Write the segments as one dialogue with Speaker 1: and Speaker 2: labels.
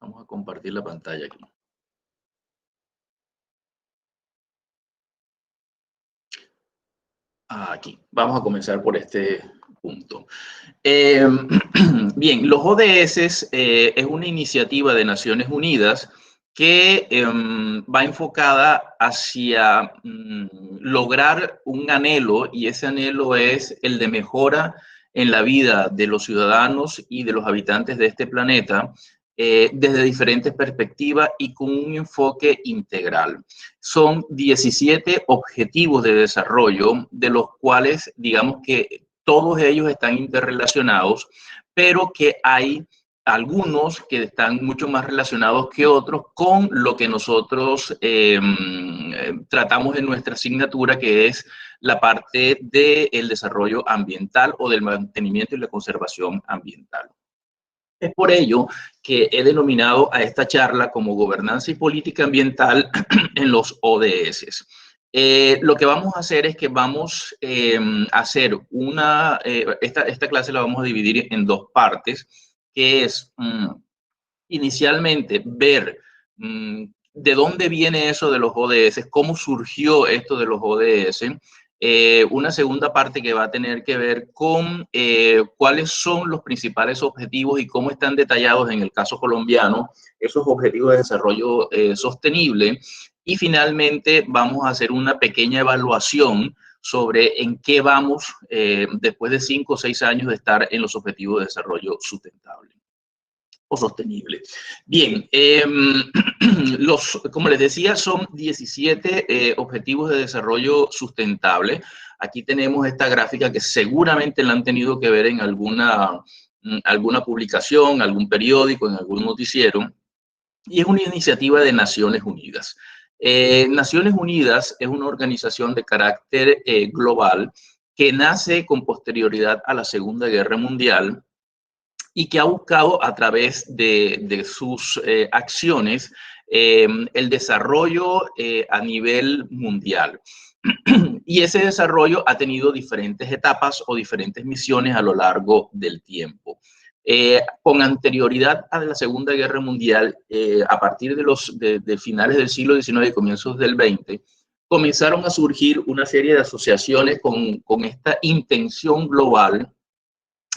Speaker 1: Vamos a compartir la pantalla aquí. Aquí, vamos a comenzar por este punto. Bien, los ODS es una iniciativa de Naciones Unidas que va enfocada hacia lograr un anhelo, y ese anhelo es el de mejora en la vida de los ciudadanos y de los habitantes de este planeta, desde diferentes perspectivas y con un enfoque integral. Son 17 objetivos de desarrollo, de los cuales, digamos que todos ellos están interrelacionados, pero que hay algunos que están mucho más relacionados que otros con lo que nosotros tratamos en nuestra asignatura, que es la parte del desarrollo ambiental o del mantenimiento y la conservación ambiental. Es por ello que he denominado a esta charla como Gobernanza y Política Ambiental en los ODS. Lo que vamos a hacer es que vamos a hacer esta clase la vamos a dividir en dos partes, que es inicialmente ver de dónde viene eso de los ODS, cómo surgió esto de los ODS. Una segunda parte que va a tener que ver con cuáles son los principales objetivos y cómo están detallados en el caso colombiano esos objetivos de desarrollo sostenible. Y finalmente vamos a hacer una pequeña evaluación sobre en qué vamos después de 5 o 6 años de estar en los objetivos de desarrollo sustentable o sostenible. Bien, como les decía, son 17 objetivos de desarrollo sustentable. Aquí tenemos esta gráfica que seguramente la han tenido que ver en alguna publicación, algún periódico, en algún noticiero, y es una iniciativa de Naciones Unidas. Naciones Unidas es una organización de carácter global que nace con posterioridad a la Segunda Guerra Mundial y que ha buscado a través de sus acciones el desarrollo a nivel mundial. Y ese desarrollo ha tenido diferentes etapas o diferentes misiones a lo largo del tiempo. Con anterioridad a la Segunda Guerra Mundial, a partir de finales del siglo XIX y comienzos del XX, comenzaron a surgir una serie de asociaciones con esta intención global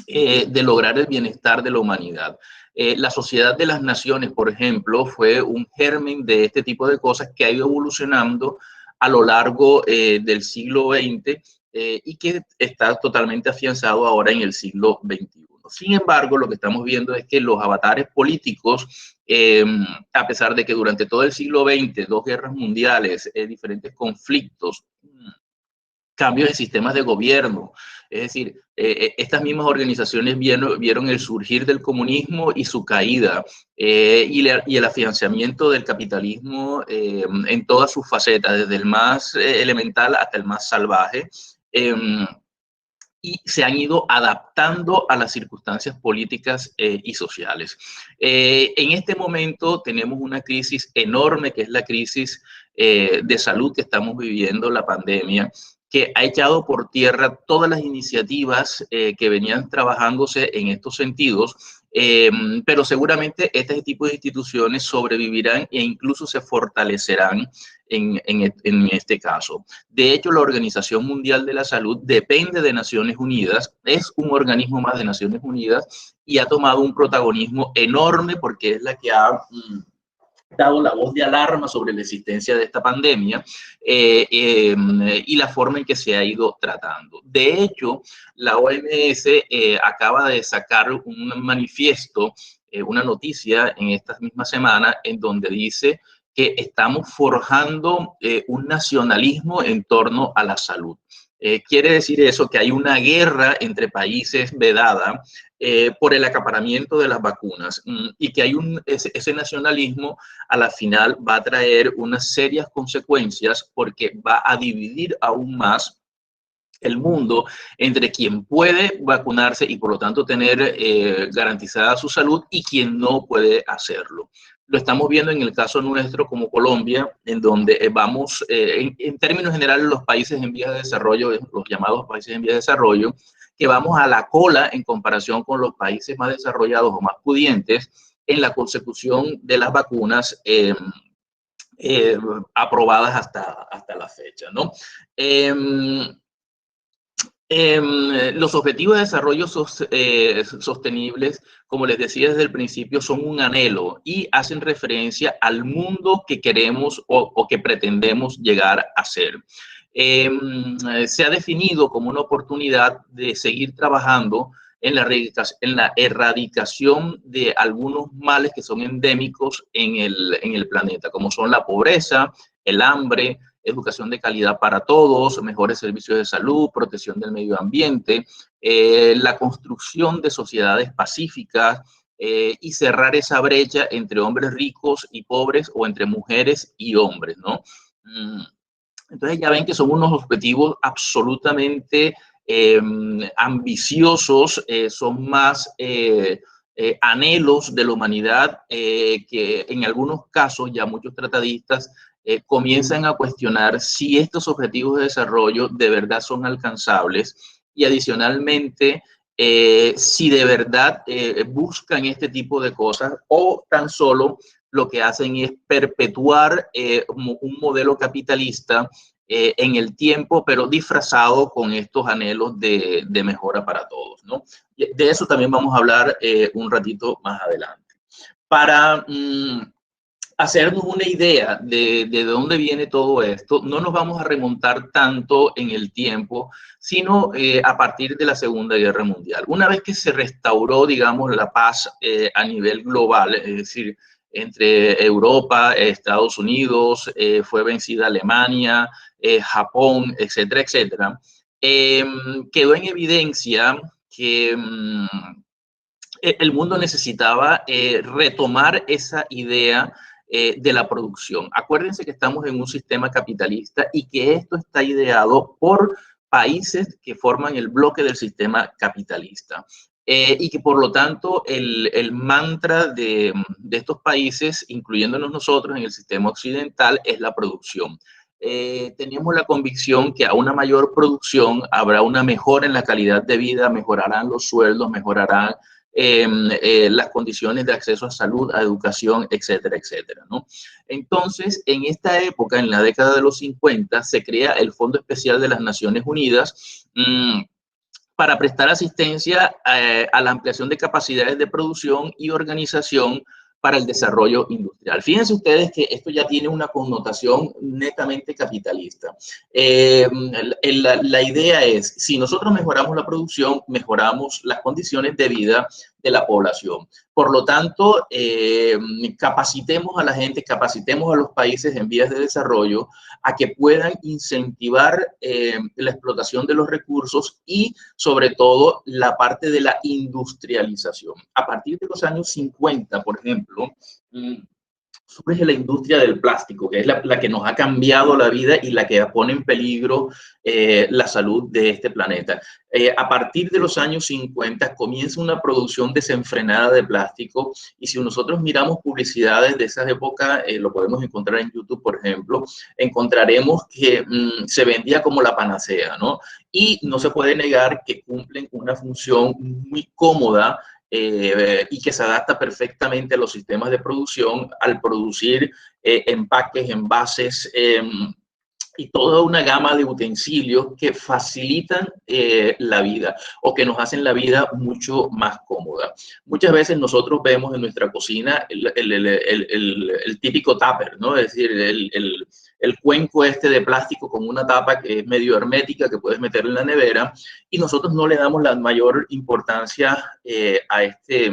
Speaker 1: de lograr el bienestar de la humanidad. La Sociedad de las Naciones, por ejemplo, fue un germen de este tipo de cosas que ha ido evolucionando a lo largo del siglo XX y que está totalmente afianzado ahora en el siglo XXI. Sin embargo, lo que estamos viendo es que los avatares políticos, a pesar de que durante todo el siglo XX, 2 guerras mundiales, diferentes conflictos, cambios en sistemas de gobierno. Es decir, estas mismas organizaciones vieron el surgir del comunismo y su caída, y el afianzamiento del capitalismo en todas sus facetas, desde el más elemental hasta el más salvaje. Y se han ido adaptando a las circunstancias políticas y sociales. En este momento tenemos una crisis enorme, que es la crisis de salud que estamos viviendo, la pandemia, que ha echado por tierra todas las iniciativas que venían trabajándose en estos sentidos, pero seguramente este tipo de instituciones sobrevivirán e incluso se fortalecerán en este caso. De hecho, la Organización Mundial de la Salud depende de Naciones Unidas, es un organismo más de Naciones Unidas y ha tomado un protagonismo enorme porque es la que ha dado la voz de alarma sobre la existencia de esta pandemia y la forma en que se ha ido tratando. De hecho, la OMS acaba de sacar un manifiesto, una noticia en esta misma semana, en donde dice que estamos forjando un nacionalismo en torno a la salud. Quiere decir eso que hay una guerra entre países vedada por el acaparamiento de las vacunas y que hay ese nacionalismo a la final va a traer unas serias consecuencias porque va a dividir aún más el mundo entre quien puede vacunarse y por lo tanto tener garantizada su salud y quien no puede hacerlo. Lo estamos viendo en el caso nuestro como Colombia, en donde vamos, en términos generales, los países en vías de desarrollo, los llamados países en vías de desarrollo, que vamos a la cola en comparación con los países más desarrollados o más pudientes, en la consecución de las vacunas aprobadas hasta la fecha, ¿no? Los objetivos de desarrollo sostenibles, como les decía desde el principio, son un anhelo y hacen referencia al mundo que queremos o que pretendemos llegar a ser. Se ha definido como una oportunidad de seguir trabajando en la erradicación de algunos males que son endémicos en el planeta, como son la pobreza, el hambre, educación de calidad para todos, mejores servicios de salud, protección del medio ambiente, la construcción de sociedades pacíficas y cerrar esa brecha entre hombres ricos y pobres o entre mujeres y hombres, ¿no? Entonces ya ven que son unos objetivos absolutamente ambiciosos, son más anhelos de la humanidad que en algunos casos ya muchos tratadistas comienzan a cuestionar si estos objetivos de desarrollo de verdad son alcanzables y adicionalmente si de verdad buscan este tipo de cosas o tan solo lo que hacen es perpetuar un modelo capitalista en el tiempo, pero disfrazado con estos anhelos de mejora para todos, ¿no? De eso también vamos a hablar un ratito más adelante. Para hacernos una idea de dónde viene todo esto, no nos vamos a remontar tanto en el tiempo, sino a partir de la Segunda Guerra Mundial. Una vez que se restauró, digamos, la paz a nivel global, es decir, entre Europa, Estados Unidos, fue vencida Alemania, Japón, etcétera, etcétera, quedó en evidencia que el mundo necesitaba retomar esa idea de la producción. Acuérdense que estamos en un sistema capitalista y que esto está ideado por países que forman el bloque del sistema capitalista. Y que por lo tanto el mantra de estos países, incluyéndonos nosotros en el sistema occidental, es la producción. Teníamos la convicción que a una mayor producción habrá una mejora en la calidad de vida, mejorarán los sueldos, mejorarán las condiciones de acceso a salud, a educación, etcétera, etcétera, ¿no? Entonces, en esta época, en la década de los 50, se crea el Fondo Especial de las Naciones Unidas para prestar asistencia a la ampliación de capacidades de producción y organización para el desarrollo industrial. Fíjense ustedes que esto ya tiene una connotación netamente capitalista. La idea es, si nosotros mejoramos la producción, mejoramos las condiciones de vida de la población. Por lo tanto, capacitemos a la gente, capacitemos a los países en vías de desarrollo a que puedan incentivar la explotación de los recursos y, sobre todo, la parte de la industrialización. A partir de los años 50, por ejemplo, surge la industria del plástico, que es la que nos ha cambiado la vida y la que pone en peligro la salud de este planeta. A partir de los años 50 comienza una producción desenfrenada de plástico y si nosotros miramos publicidades de esas épocas, lo podemos encontrar en YouTube, por ejemplo, encontraremos que se vendía como la panacea, ¿no? Y no se puede negar que cumplen una función muy cómoda y que se adapta perfectamente a los sistemas de producción al producir empaques, envases y toda una gama de utensilios que facilitan la vida o que nos hacen la vida mucho más cómoda. Muchas veces nosotros vemos en nuestra cocina el típico tupper, ¿no? Es decir, el cuenco este de plástico con una tapa que es medio hermética que puedes meter en la nevera y nosotros no le damos la mayor importancia a este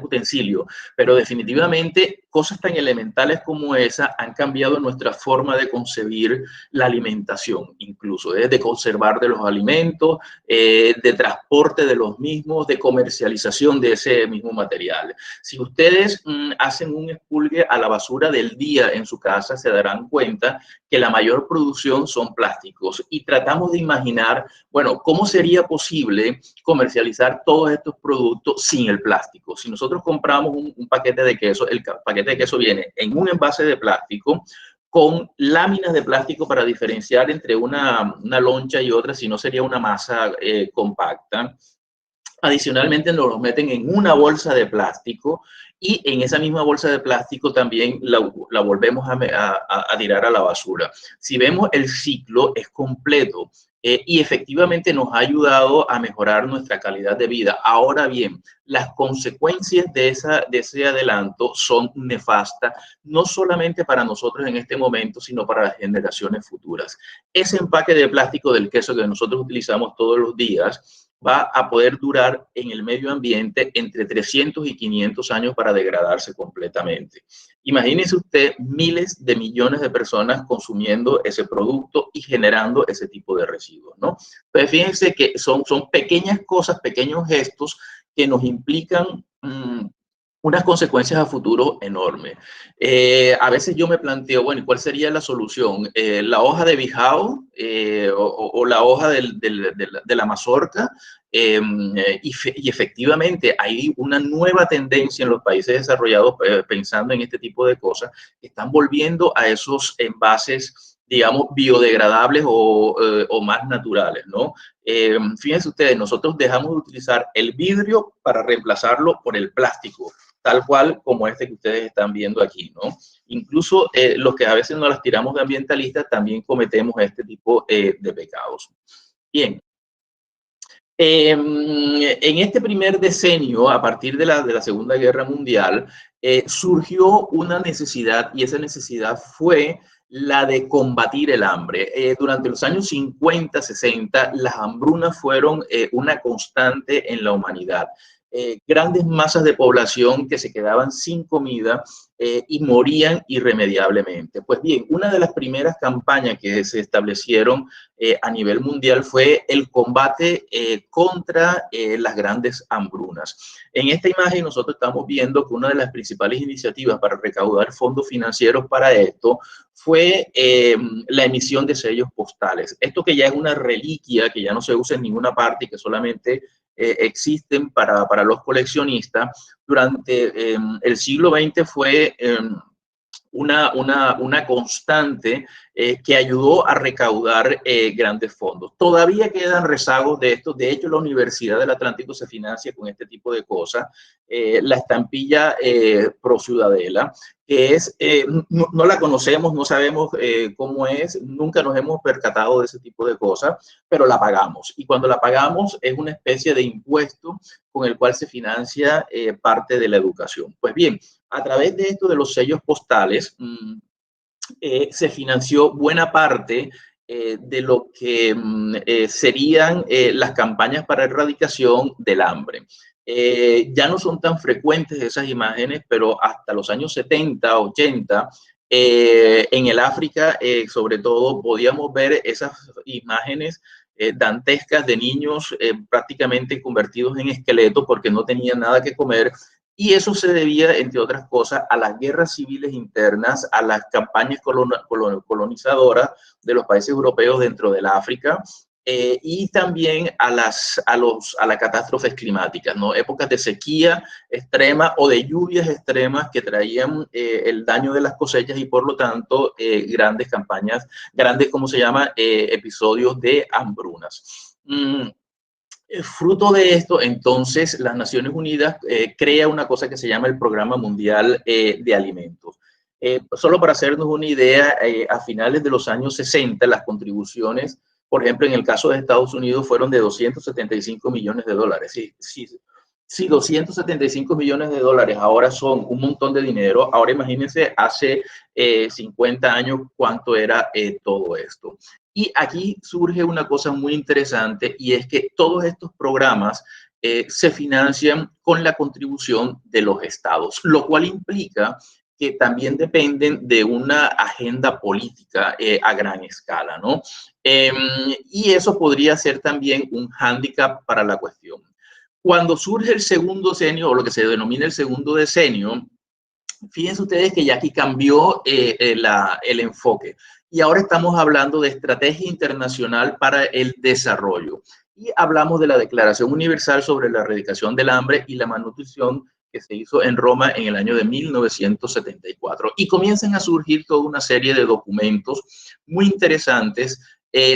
Speaker 1: utensilio, pero definitivamente cosas tan elementales como esa han cambiado nuestra forma de concebir la alimentación, incluso de conservar de los alimentos, de transporte de los mismos, de comercialización de ese mismo material. Si ustedes hacen un expulgue a la basura del día en su casa, se darán cuenta que la mayor producción son plásticos y tratamos de imaginar, bueno, ¿cómo sería posible comercializar todos estos productos sin el plástico? Si nosotros compramos un paquete de queso, el paquete de queso viene en un envase de plástico con láminas de plástico para diferenciar entre una loncha y otra, si no sería una masa compacta. Adicionalmente nos los meten en una bolsa de plástico y en esa misma bolsa de plástico también la volvemos a tirar a la basura. Si vemos el ciclo es completo y efectivamente nos ha ayudado a mejorar nuestra calidad de vida. Ahora bien, las consecuencias de ese adelanto son nefastas, no solamente para nosotros en este momento, sino para las generaciones futuras. Ese empaque de plástico del queso que nosotros utilizamos todos los días va a poder durar en el medio ambiente entre 300 y 500 años para degradarse completamente. Imagínese usted miles de millones de personas consumiendo ese producto y generando ese tipo de residuos, ¿no? Pues fíjense que son pequeñas cosas, pequeños gestos que nos implican unas consecuencias a futuro enormes. A veces yo me planteo, bueno, ¿cuál sería la solución? ¿La hoja de bijao o la hoja de la mazorca? Y efectivamente hay una nueva tendencia en los países desarrollados pensando en este tipo de cosas, que están volviendo a esos envases, digamos, biodegradables o más naturales, ¿no? Fíjense ustedes, nosotros dejamos de utilizar el vidrio para reemplazarlo por el plástico, tal cual como este que ustedes están viendo aquí, ¿no? Incluso los que a veces nos las tiramos de ambientalistas también cometemos este tipo de pecados. Bien. En este primer decenio, a partir de la Segunda Guerra Mundial, surgió una necesidad y esa necesidad fue la de combatir el hambre. Durante los años 50, 60, las hambrunas fueron una constante en la humanidad. Grandes masas de población que se quedaban sin comida y morían irremediablemente. Pues bien, una de las primeras campañas que se establecieron a nivel mundial fue el combate contra las grandes hambrunas. En esta imagen nosotros estamos viendo que una de las principales iniciativas para recaudar fondos financieros para esto fue la emisión de sellos postales. Esto que ya es una reliquia, que ya no se usa en ninguna parte y que solamente existen para los coleccionistas, durante el siglo XX fue una constante que ayudó a recaudar grandes fondos. Todavía quedan rezagos de esto. De hecho, la Universidad del Atlántico se financia con este tipo de cosas. La estampilla Pro Ciudadela, que es, no la conocemos, no sabemos cómo es, nunca nos hemos percatado de ese tipo de cosas, pero la pagamos. Y cuando la pagamos es una especie de impuesto con el cual se financia parte de la educación. Pues bien, a través de esto de los sellos postales, se financió buena parte de lo que serían las campañas para erradicación del hambre. Ya no son tan frecuentes esas imágenes, pero hasta los años 70, 80, en el África, sobre todo, podíamos ver esas imágenes dantescas de niños prácticamente convertidos en esqueletos porque no tenían nada que comer. Y eso se debía, entre otras cosas, a las guerras civiles internas, a las campañas colonizadoras de los países europeos dentro del África y también a las catástrofes climáticas, ¿no? Épocas de sequía extrema o de lluvias extremas que traían el daño de las cosechas y por lo tanto grandes campañas, grandes, ¿cómo se llama? Episodios de hambrunas. Fruto de esto, entonces, las Naciones Unidas crea una cosa que se llama el Programa Mundial de Alimentos. Solo para hacernos una idea, a finales de los años 60, las contribuciones, por ejemplo, en el caso de Estados Unidos, fueron de 275 millones de dólares. Si 275 millones de dólares ahora son un montón de dinero, ahora imagínense hace 50 años cuánto era todo esto. Y aquí surge una cosa muy interesante y es que todos estos programas se financian con la contribución de los estados, lo cual implica que también dependen de una agenda política a gran escala, ¿no? Y eso podría ser también un hándicap para la cuestión. Cuando surge el segundo decenio, o lo que se denomina el segundo decenio, fíjense ustedes que ya aquí cambió el enfoque y ahora estamos hablando de estrategia internacional para el desarrollo y hablamos de la Declaración Universal sobre la Erradicación del Hambre y la Malnutrición que se hizo en Roma en el año de 1974 y comienzan a surgir toda una serie de documentos muy interesantes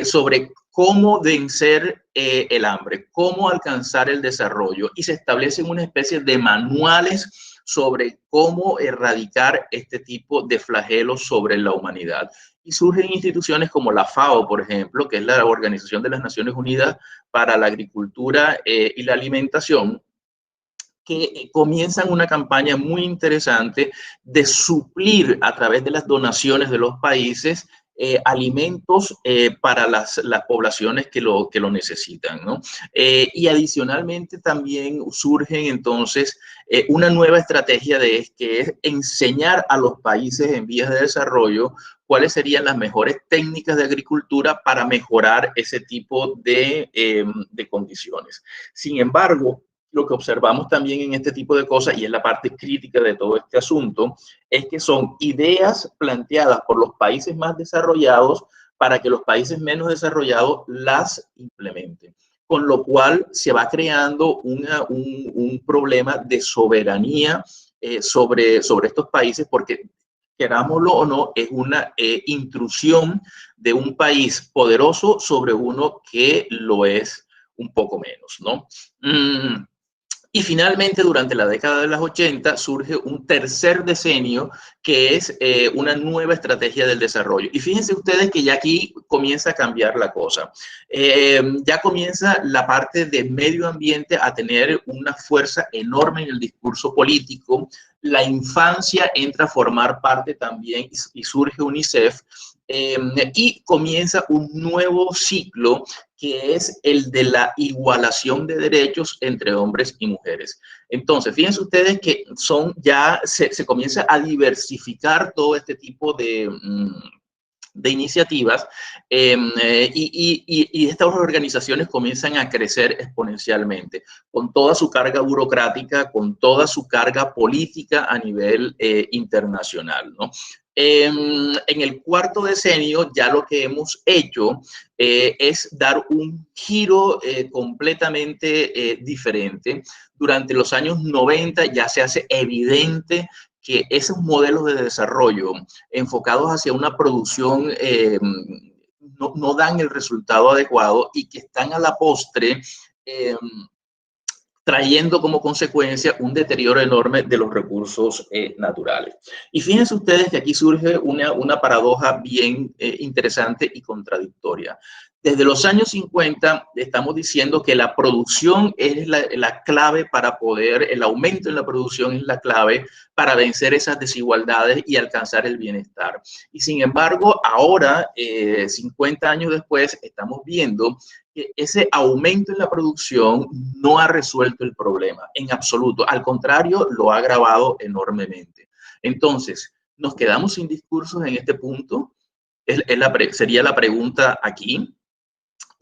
Speaker 1: sobre cómo vencer el hambre, cómo alcanzar el desarrollo, y se establecen una especie de manuales sobre cómo erradicar este tipo de flagelos sobre la humanidad. Y surgen instituciones como la FAO, por ejemplo, que es la Organización de las Naciones Unidas para la Agricultura y la Alimentación, que comienzan una campaña muy interesante de suplir a través de las donaciones de los países alimentos para las poblaciones que lo necesitan, ¿no? Y adicionalmente también surgen entonces una nueva estrategia que es enseñar a los países en vías de desarrollo cuáles serían las mejores técnicas de agricultura para mejorar ese tipo de condiciones. Sin embargo, lo que observamos también en este tipo de cosas, y es la parte crítica de todo este asunto, es que son ideas planteadas por los países más desarrollados para que los países menos desarrollados las implementen. Con lo cual se va creando un problema de soberanía sobre estos países, porque querámoslo o no, es una intrusión de un país poderoso sobre uno que lo es un poco menos, ¿no? Y finalmente, durante la década de los 80, surge un tercer decenio que es una nueva estrategia del desarrollo. Y fíjense ustedes que ya aquí comienza a cambiar la cosa. Ya comienza la parte de medio ambiente a tener una fuerza enorme en el discurso político. La infancia entra a formar parte también y surge UNICEF. Y comienza un nuevo ciclo que es el de la igualación de derechos entre hombres y mujeres. Entonces, fíjense ustedes que se comienza a diversificar todo este tipo de iniciativas y estas organizaciones comienzan a crecer exponencialmente, con toda su carga burocrática, con toda su carga política a nivel internacional, ¿no? En el cuarto decenio ya lo que hemos hecho es dar un giro completamente diferente. Durante los años 90 ya se hace evidente que esos modelos de desarrollo enfocados hacia una producción no dan el resultado adecuado y que están a la postre trayendo como consecuencia un deterioro enorme de los recursos naturales. Y fíjense ustedes que aquí surge una paradoja bien interesante y contradictoria. Desde los años 50 estamos diciendo que la producción es la clave para poder, el aumento en la producción es la clave para vencer esas desigualdades y alcanzar el bienestar. Y sin embargo, ahora, 50 años después, estamos viendo que ese aumento en la producción no ha resuelto el problema en absoluto. Al contrario, lo ha agravado enormemente. Entonces, ¿nos quedamos sin discursos en este punto? Sería la pregunta aquí.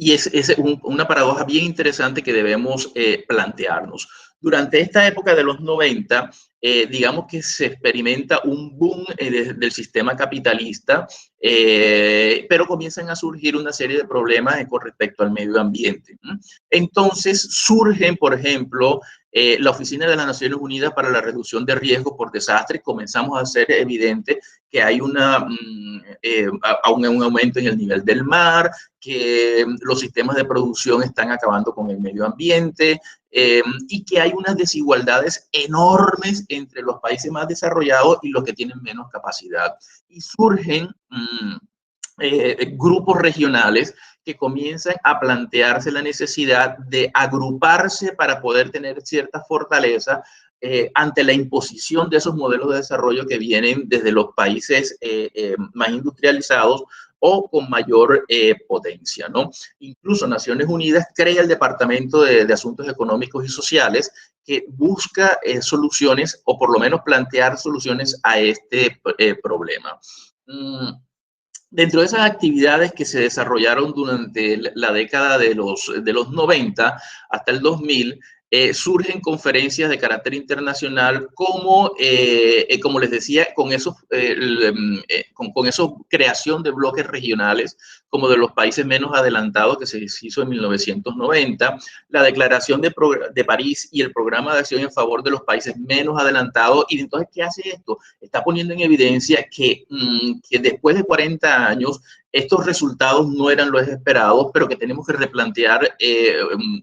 Speaker 1: Y es una paradoja bien interesante que debemos plantearnos. Durante esta época de los 90, digamos que se experimenta un boom del sistema capitalista, pero comienzan a surgir una serie de problemas con respecto al medio ambiente. Entonces surgen, por ejemplo, la Oficina de las Naciones Unidas para la Reducción de Riesgos por Desastres. Comenzamos a hacer evidente que hay un aumento en el nivel del mar, que los sistemas de producción están acabando con el medio ambiente y que hay unas desigualdades enormes entre los países más desarrollados y los que tienen menos capacidad. Y surgen grupos regionales que comienzan a plantearse la necesidad de agruparse para poder tener cierta fortaleza ante la imposición de esos modelos de desarrollo que vienen desde los países más industrializados o con mayor potencia, ¿no? Incluso Naciones Unidas crea el Departamento de Asuntos Económicos y Sociales que busca soluciones o por lo menos plantear soluciones a este problema. Dentro de esas actividades que se desarrollaron durante la década de los 90 hasta el 2000, surgen conferencias de carácter internacional como les decía, con esos creación de bloques regionales como de los países menos adelantados que se hizo en 1990, la Declaración de París y el Programa de Acción en Favor de los Países Menos Adelantados. Y entonces, ¿qué hace esto? Está poniendo en evidencia que después de 40 años estos resultados no eran los esperados, pero que tenemos que replantear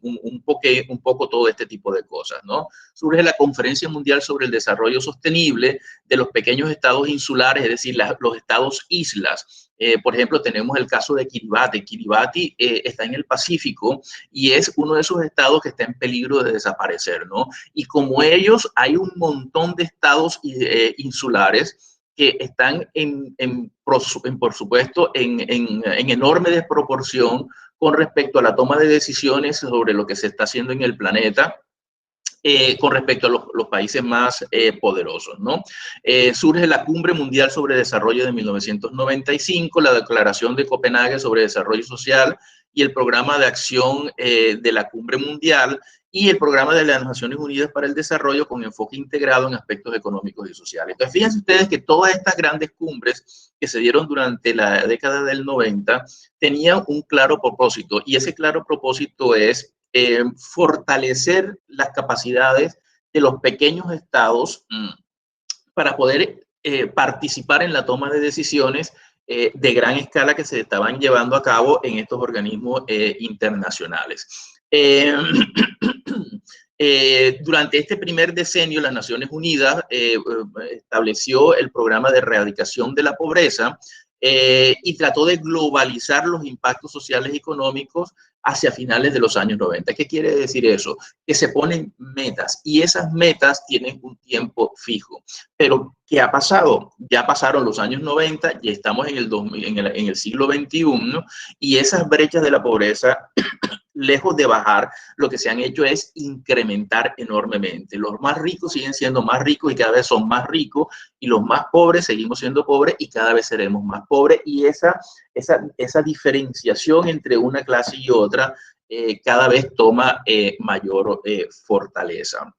Speaker 1: un poco todo este tipo de cosas, ¿no? Surge la Conferencia Mundial sobre el Desarrollo Sostenible de los pequeños estados insulares, es decir, los estados islas. Por ejemplo, tenemos el caso de Kiribati. Kiribati está en el Pacífico y es uno de esos estados que está en peligro de desaparecer, ¿no? Y como ellos, hay un montón de estados insulares que están por supuesto, en enorme desproporción con respecto a la toma de decisiones sobre lo que se está haciendo en el planeta. Con respecto a los países más poderosos, ¿no? Surge la Cumbre Mundial sobre Desarrollo de 1995, la Declaración de Copenhague sobre Desarrollo Social y el Programa de Acción de la Cumbre Mundial y el Programa de las Naciones Unidas para el Desarrollo con enfoque integrado en aspectos económicos y sociales. Entonces, fíjense ustedes que todas estas grandes cumbres que se dieron durante la década del 90 tenían un claro propósito, y ese claro propósito es fortalecer las capacidades de los pequeños estados para poder participar en la toma de decisiones de gran escala que se estaban llevando a cabo en estos organismos internacionales. Durante este primer decenio, las Naciones Unidas estableció el programa de erradicación de la pobreza y trató de globalizar los impactos sociales y económicos hacia finales de los años 90. ¿Qué quiere decir eso? Que se ponen metas y esas metas tienen un tiempo fijo. Pero, ¿qué ha pasado? Ya pasaron los años 90 y estamos en el siglo XXI, ¿no? Y esas brechas de la pobreza lejos de bajar, lo que se han hecho es incrementar enormemente. Los más ricos siguen siendo más ricos y cada vez son más ricos, y los más pobres seguimos siendo pobres y cada vez seremos más pobres, y esa diferenciación entre una clase y otra cada vez toma mayor fortaleza.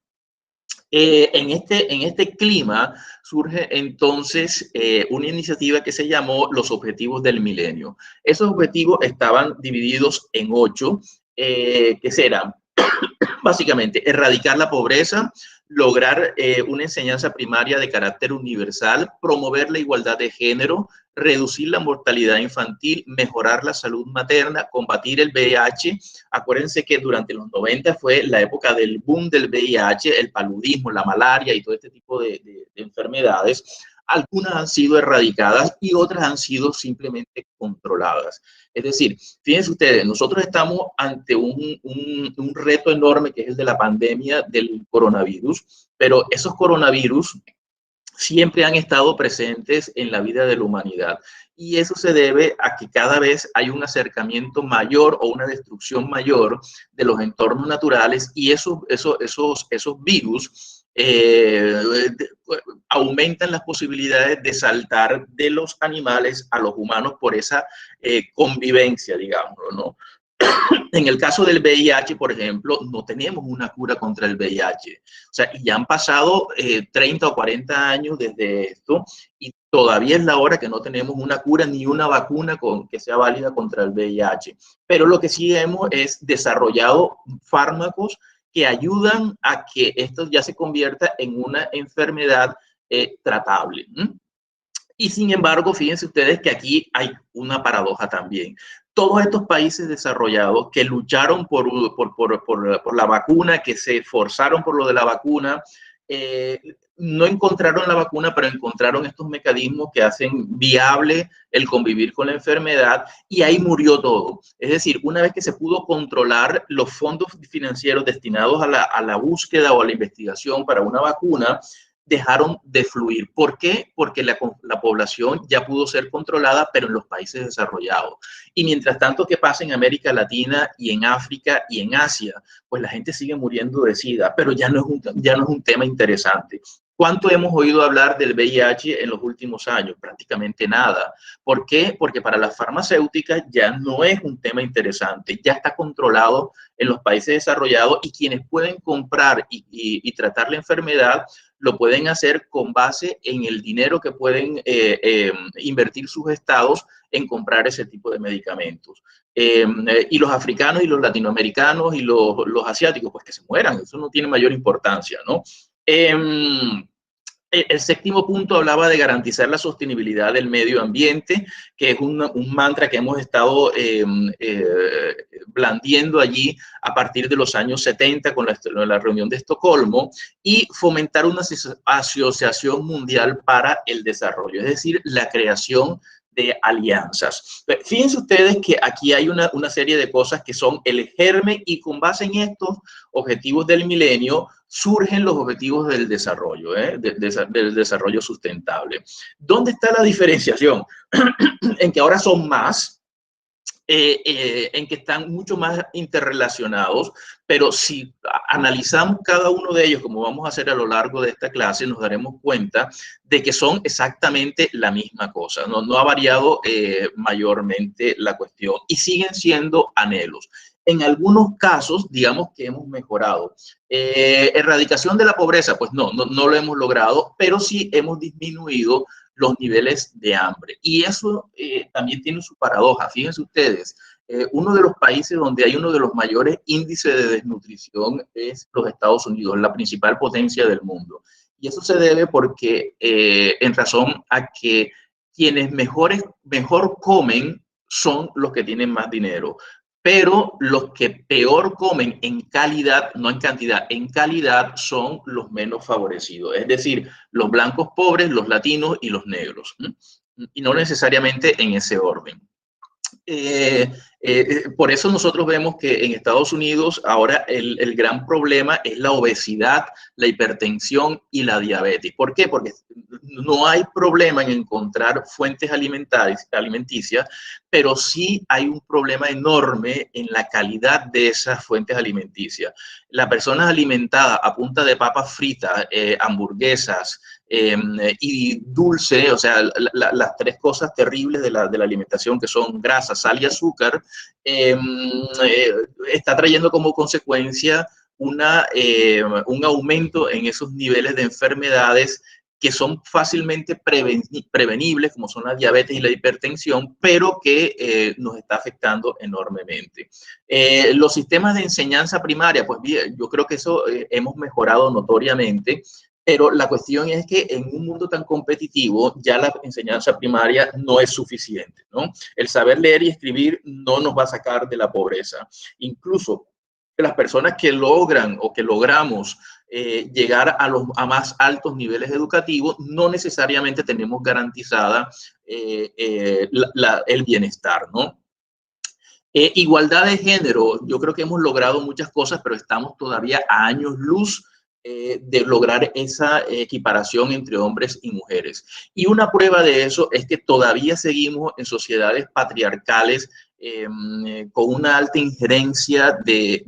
Speaker 1: En este clima surge entonces una iniciativa que se llamó los Objetivos del Milenio. Esos objetivos estaban divididos en 8, que serán básicamente erradicar la pobreza, lograr una enseñanza primaria de carácter universal, promover la igualdad de género, reducir la mortalidad infantil, mejorar la salud materna, combatir el VIH. Acuérdense que durante los 90 fue la época del boom del VIH, el paludismo, la malaria y todo este tipo de enfermedades. Algunas han sido erradicadas y otras han sido simplemente controladas. Es decir, fíjense ustedes, nosotros estamos ante un reto enorme que es el de la pandemia del coronavirus, pero esos coronavirus siempre han estado presentes en la vida de la humanidad. Y eso se debe a que cada vez hay un acercamiento mayor o una destrucción mayor de los entornos naturales, y esos virus aumentan las posibilidades de saltar de los animales a los humanos por esa convivencia, digamos, ¿no? En el caso del VIH, por ejemplo, no tenemos una cura contra el VIH. O sea, ya han pasado 30 o 40 años desde esto y todavía es la hora que no tenemos una cura ni una vacuna que sea válida contra el VIH. Pero lo que sí hemos es desarrollado fármacos que ayudan a que esto ya se convierta en una enfermedad tratable. Y sin embargo, fíjense ustedes que aquí hay una paradoja también. Todos estos países desarrollados que lucharon por la vacuna, que se esforzaron por lo de la vacuna, no encontraron la vacuna, pero encontraron estos mecanismos que hacen viable el convivir con la enfermedad, y ahí murió todo. Es decir, una vez que se pudo controlar los fondos financieros destinados a la búsqueda o a la investigación para una vacuna, dejaron de fluir. ¿Por qué? Porque la población ya pudo ser controlada, pero en los países desarrollados. Y mientras tanto, ¿qué pasa en América Latina y en África y en Asia? Pues la gente sigue muriendo de SIDA, pero ya no es un tema interesante. ¿Cuánto hemos oído hablar del VIH en los últimos años? Prácticamente nada. ¿Por qué? Porque para las farmacéuticas ya no es un tema interesante, ya está controlado en los países desarrollados, y quienes pueden comprar y tratar la enfermedad lo pueden hacer con base en el dinero que pueden invertir sus estados en comprar ese tipo de medicamentos. Y los africanos y los latinoamericanos y los asiáticos, pues que se mueran, eso no tiene mayor importancia, ¿no? El séptimo punto hablaba de garantizar la sostenibilidad del medio ambiente, que es un mantra que hemos estado blandiendo allí a partir de los años 70 con la reunión de Estocolmo, y fomentar una asociación mundial para el desarrollo, es decir, la creación de alianzas. Fíjense ustedes que aquí hay una serie de cosas que son el germen, y con base en estos objetivos del milenio surgen los objetivos del desarrollo, del desarrollo sustentable. ¿Dónde está la diferenciación? En que ahora son más, en que están mucho más interrelacionados, pero si analizamos cada uno de ellos, como vamos a hacer a lo largo de esta clase, nos daremos cuenta de que son exactamente la misma cosa. No ha variado mayormente la cuestión y siguen siendo anhelos. En algunos casos, digamos que hemos mejorado. Erradicación de la pobreza, pues no lo hemos logrado, pero sí hemos disminuido los niveles de hambre. Y eso también tiene su paradoja. Fíjense ustedes, uno de los países donde hay uno de los mayores índices de desnutrición es los Estados Unidos, la principal potencia del mundo. Y eso se debe porque, en razón a que quienes mejor comen son los que tienen más dinero. Pero los que peor comen en calidad, no en cantidad, en calidad, son los menos favorecidos. Es decir, los blancos pobres, los latinos y los negros. Y no necesariamente en ese orden. Por eso nosotros vemos que en Estados Unidos ahora el gran problema es la obesidad, la hipertensión y la diabetes. ¿Por qué? Porque no hay problema en encontrar fuentes alimenticias, pero sí hay un problema enorme en la calidad de esas fuentes alimenticias. La persona alimentada a punta de papas fritas, hamburguesas, y dulce, o sea, las tres cosas terribles de la alimentación, que son grasa, sal y azúcar, está trayendo como consecuencia un aumento en esos niveles de enfermedades que son fácilmente prevenibles, como son la diabetes y la hipertensión, pero que nos está afectando enormemente. Los sistemas de enseñanza primaria, pues bien, yo creo que eso hemos mejorado notoriamente, pero la cuestión es que en un mundo tan competitivo ya la enseñanza primaria no es suficiente, ¿no? El saber leer y escribir no nos va a sacar de la pobreza. Incluso las personas que logran o que logramos llegar a más altos niveles educativos, no necesariamente tenemos garantizada el bienestar, ¿no? Igualdad de género, yo creo que hemos logrado muchas cosas, pero estamos todavía a años luz de lograr esa equiparación entre hombres y mujeres. Y una prueba de eso es que todavía seguimos en sociedades patriarcales con una alta injerencia de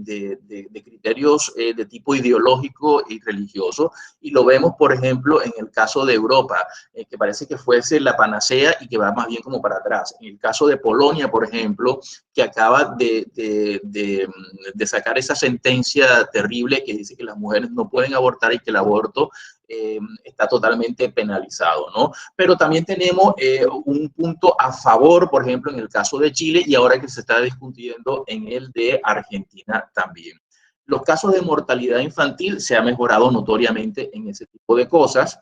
Speaker 1: criterios de tipo ideológico y religioso. Y lo vemos, por ejemplo, en el caso de Europa, que parece que fuese la panacea y que va más bien como para atrás. En el caso de Polonia, por ejemplo, que acaba de sacar esa sentencia terrible que dice que las mujeres no pueden abortar y que el aborto está totalmente penalizado, ¿no? Pero también tenemos un punto a favor, por ejemplo, en el caso de Chile, y ahora que se está discutiendo en el de Argentina también. Los casos de mortalidad infantil se ha mejorado notoriamente en ese tipo de cosas.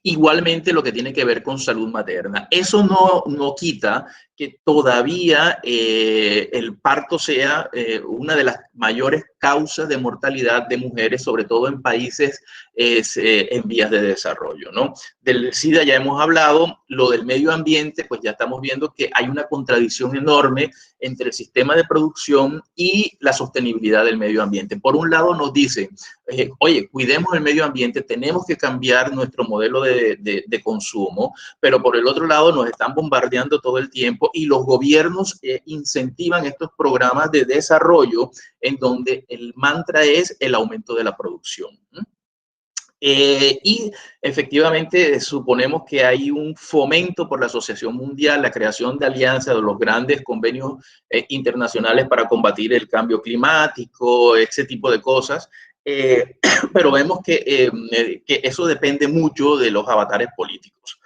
Speaker 1: Igualmente lo que tiene que ver con salud materna. Eso no quita que todavía el parto sea una de las mayores causas de mortalidad de mujeres, sobre todo en países en vías de desarrollo, ¿no? Del SIDA ya hemos hablado, lo del medio ambiente, pues ya estamos viendo que hay una contradicción enorme entre el sistema de producción y la sostenibilidad del medio ambiente. Por un lado nos dicen, oye, cuidemos el medio ambiente, tenemos que cambiar nuestro modelo de consumo, pero por el otro lado nos están bombardeando todo el tiempo y los gobiernos incentivan estos programas de desarrollo en donde el mantra es el aumento de la producción. Y efectivamente suponemos que hay un fomento por la Asociación Mundial, la creación de alianzas de los grandes convenios internacionales para combatir el cambio climático, ese tipo de cosas. Pero vemos que eso depende mucho de los avatares políticos.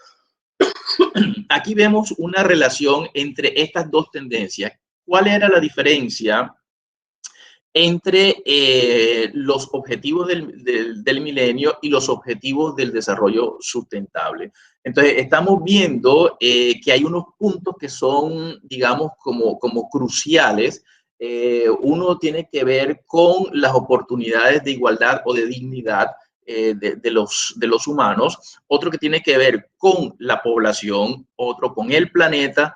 Speaker 1: Aquí vemos una relación entre estas dos tendencias. ¿Cuál era la diferencia entre los objetivos del milenio y los objetivos del desarrollo sustentable. Entonces, estamos viendo que hay unos puntos que son, digamos, como cruciales. Uno tiene que ver con las oportunidades de igualdad o de dignidad de los humanos, otro que tiene que ver con la población, otro con el planeta,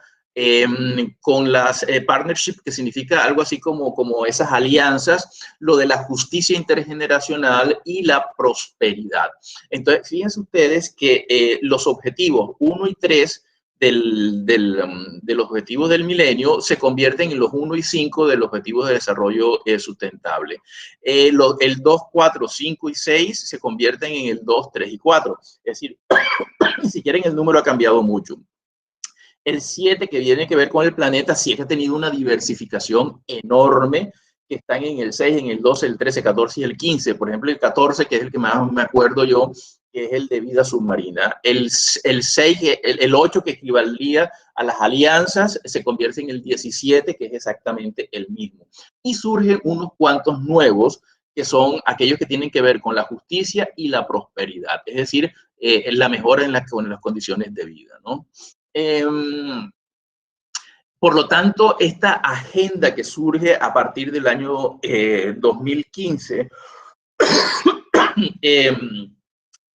Speaker 1: con las partnerships, que significa algo así como esas alianzas, lo de la justicia intergeneracional y la prosperidad. Entonces, fíjense ustedes que los objetivos 1 y 3 de los objetivos del milenio se convierten en los 1 y 5 de los objetivos de desarrollo sustentable. El 2, 4, 5 y 6 se convierten en el 2, 3 y 4. Es decir, si quieren, el número ha cambiado mucho. El 7, que viene que ver con el planeta, sí que ha tenido una diversificación enorme, que están en el 6, en el 12, el 13, 14 y el 15. Por ejemplo, el 14, que es el que más me acuerdo yo, que es el de vida submarina. El 6, el 8, que equivalía a las alianzas, se convierte en el 17, que es exactamente el mismo. Y surgen unos cuantos nuevos, que son aquellos que tienen que ver con la justicia y la prosperidad, es decir, la mejora en las condiciones de vida, ¿no? Por lo tanto, esta agenda que surge a partir del año 2015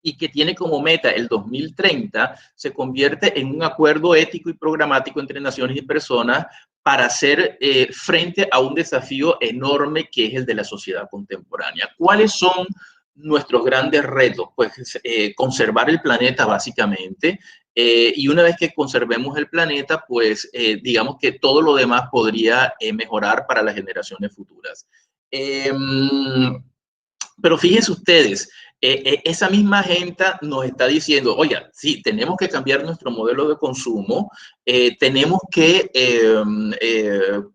Speaker 1: y que tiene como meta el 2030, se convierte en un acuerdo ético y programático entre naciones y personas para hacer frente a un desafío enorme que es el de la sociedad contemporánea. ¿Cuáles son nuestros grandes retos? Pues conservar el planeta básicamente, y una vez que conservemos el planeta, pues digamos que todo lo demás podría mejorar para las generaciones futuras. Pero fíjense ustedes, esa misma agenda nos está diciendo, oye, sí, tenemos que cambiar nuestro modelo de consumo, tenemos que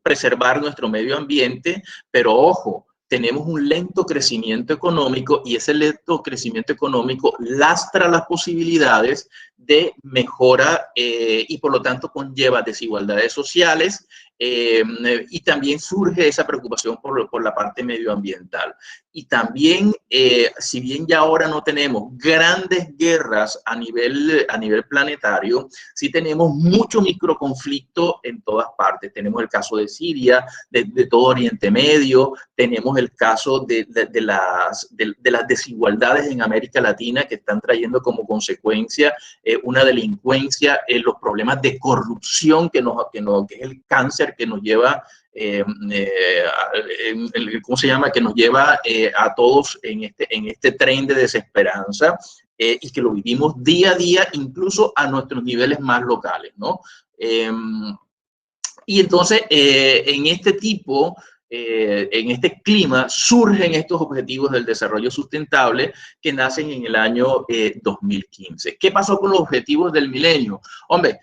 Speaker 1: preservar nuestro medio ambiente, pero ojo, tenemos un lento crecimiento económico y ese lento crecimiento económico lastra las posibilidades de mejora y por lo tanto conlleva desigualdades sociales, y también surge esa preocupación por la parte medioambiental. Y también, si bien ya ahora no tenemos grandes guerras a nivel planetario, sí tenemos mucho microconflicto en todas partes. Tenemos el caso de Siria, de todo Oriente Medio, tenemos el caso de las desigualdades en América Latina que están trayendo como consecuencia una delincuencia, los problemas de corrupción que es el cáncer que nos lleva, ¿cómo se llama? Que nos lleva a todos en este tren de desesperanza, y que lo vivimos día a día, incluso a nuestros niveles más locales, ¿no? Y entonces, en este clima surgen estos objetivos del desarrollo sustentable que nacen en el año 2015. ¿Qué pasó con los objetivos del milenio? Hombre,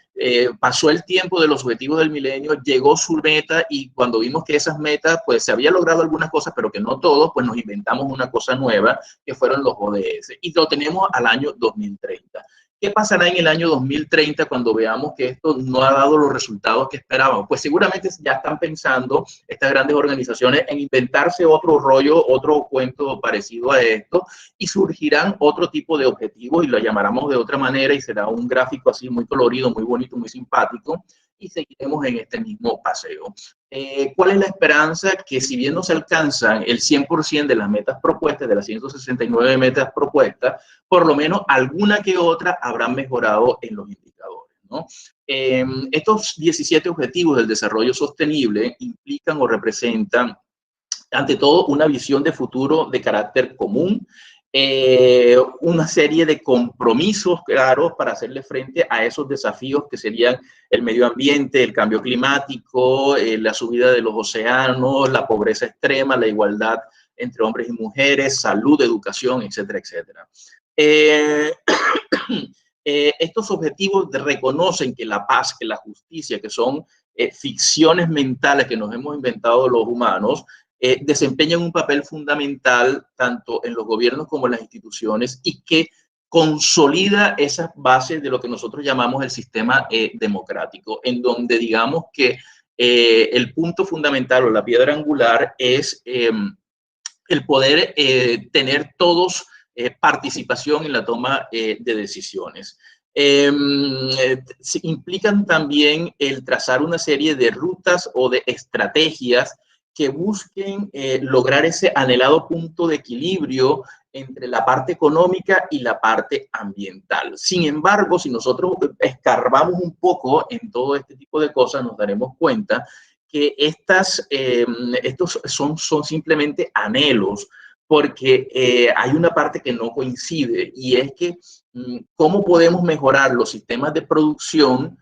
Speaker 1: pasó el tiempo de los objetivos del milenio, llegó su meta y cuando vimos que esas metas, pues se había logrado algunas cosas, pero que no todos, pues nos inventamos una cosa nueva que fueron los ODS y lo tenemos al año 2030. ¿Qué pasará en el año 2030 cuando veamos que esto no ha dado los resultados que esperábamos? Pues seguramente ya están pensando estas grandes organizaciones en inventarse otro rollo, otro cuento parecido a esto, y surgirán otro tipo de objetivos y lo llamaremos de otra manera y será un gráfico así muy colorido, muy bonito, muy simpático, y seguiremos en este mismo paseo. ¿Cuál es la esperanza? Que si bien no se alcanzan el 100% de las metas propuestas, de las 169 metas propuestas, por lo menos alguna que otra habrán mejorado en los indicadores, ¿no? Estos 17 objetivos del desarrollo sostenible implican o representan, ante todo, una visión de futuro de carácter común, una serie de compromisos claros para hacerle frente a esos desafíos que serían el medio ambiente, el cambio climático, la subida de los océanos, la pobreza extrema, la igualdad entre hombres y mujeres, salud, educación, etcétera, etcétera. Estos objetivos reconocen que la paz, que la justicia, que son ficciones mentales que nos hemos inventado los humanos, desempeñan un papel fundamental tanto en los gobiernos como en las instituciones y que consolida esas bases de lo que nosotros llamamos el sistema democrático, en donde digamos que el punto fundamental o la piedra angular es el poder tener todos participación en la toma de decisiones. Implican también el trazar una serie de rutas o de estrategias que busquen lograr ese anhelado punto de equilibrio entre la parte económica y la parte ambiental. Sin embargo, si nosotros escarbamos un poco en todo este tipo de cosas, nos daremos cuenta que estos son simplemente anhelos, porque hay una parte que no coincide, y es que cómo podemos mejorar los sistemas de producción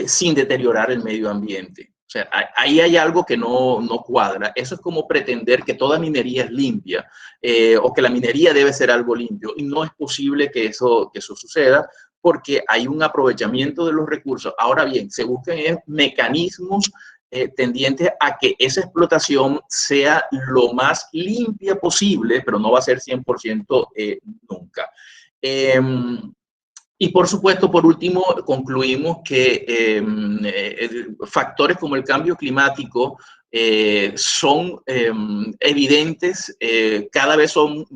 Speaker 1: sin deteriorar el medio ambiente. O sea, ahí hay algo que no cuadra. Eso es como pretender que toda minería es limpia o que la minería debe ser algo limpio, y no es posible que eso suceda, porque hay un aprovechamiento de los recursos. Ahora bien, se buscan mecanismos tendientes a que esa explotación sea lo más limpia posible, pero no va a ser 100% nunca. Y por supuesto, por último, concluimos que factores como el cambio climático son evidentes, cada vez son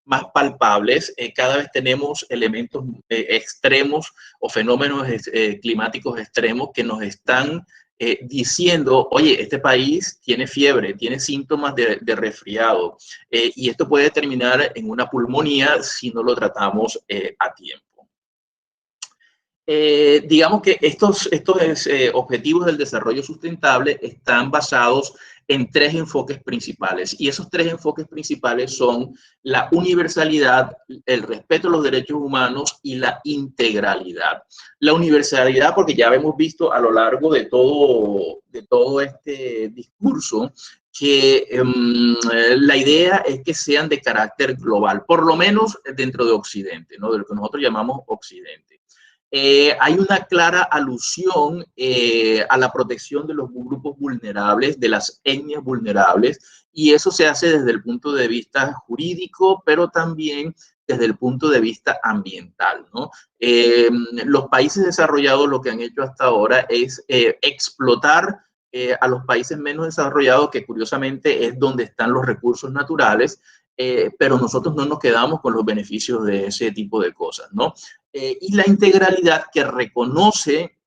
Speaker 1: más palpables, cada vez tenemos elementos extremos o fenómenos climáticos extremos que nos están diciendo, oye, este país tiene fiebre, tiene síntomas de resfriado, y esto puede terminar en una pulmonía si no lo tratamos a tiempo. Digamos que estos objetivos del desarrollo sustentable están basados en tres enfoques principales, y esos tres enfoques principales son la universalidad, el respeto a los derechos humanos y la integralidad. La universalidad, porque ya hemos visto a lo largo de todo este discurso que la idea es que sean de carácter global, por lo menos dentro de Occidente, ¿no? De lo que nosotros llamamos Occidente. Hay una clara alusión a la protección de los grupos vulnerables, de las etnias vulnerables, y eso se hace desde el punto de vista jurídico, pero también desde el punto de vista ambiental, ¿no? Los países desarrollados lo que han hecho hasta ahora es explotar a los países menos desarrollados, que curiosamente es donde están los recursos naturales, pero nosotros no nos quedamos con los beneficios de ese tipo de cosas, ¿no? Y la integralidad, que reconoce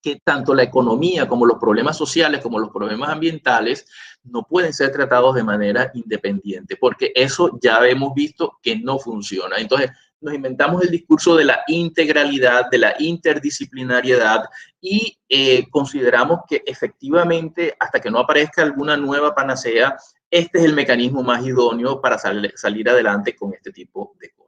Speaker 1: que tanto la economía como los problemas sociales como los problemas ambientales no pueden ser tratados de manera independiente, porque eso ya hemos visto que no funciona. Entonces, nos inventamos el discurso de la integralidad, de la interdisciplinariedad, y consideramos que efectivamente, hasta que no aparezca alguna nueva panacea, este es el mecanismo más idóneo para salir adelante con este tipo de cosas.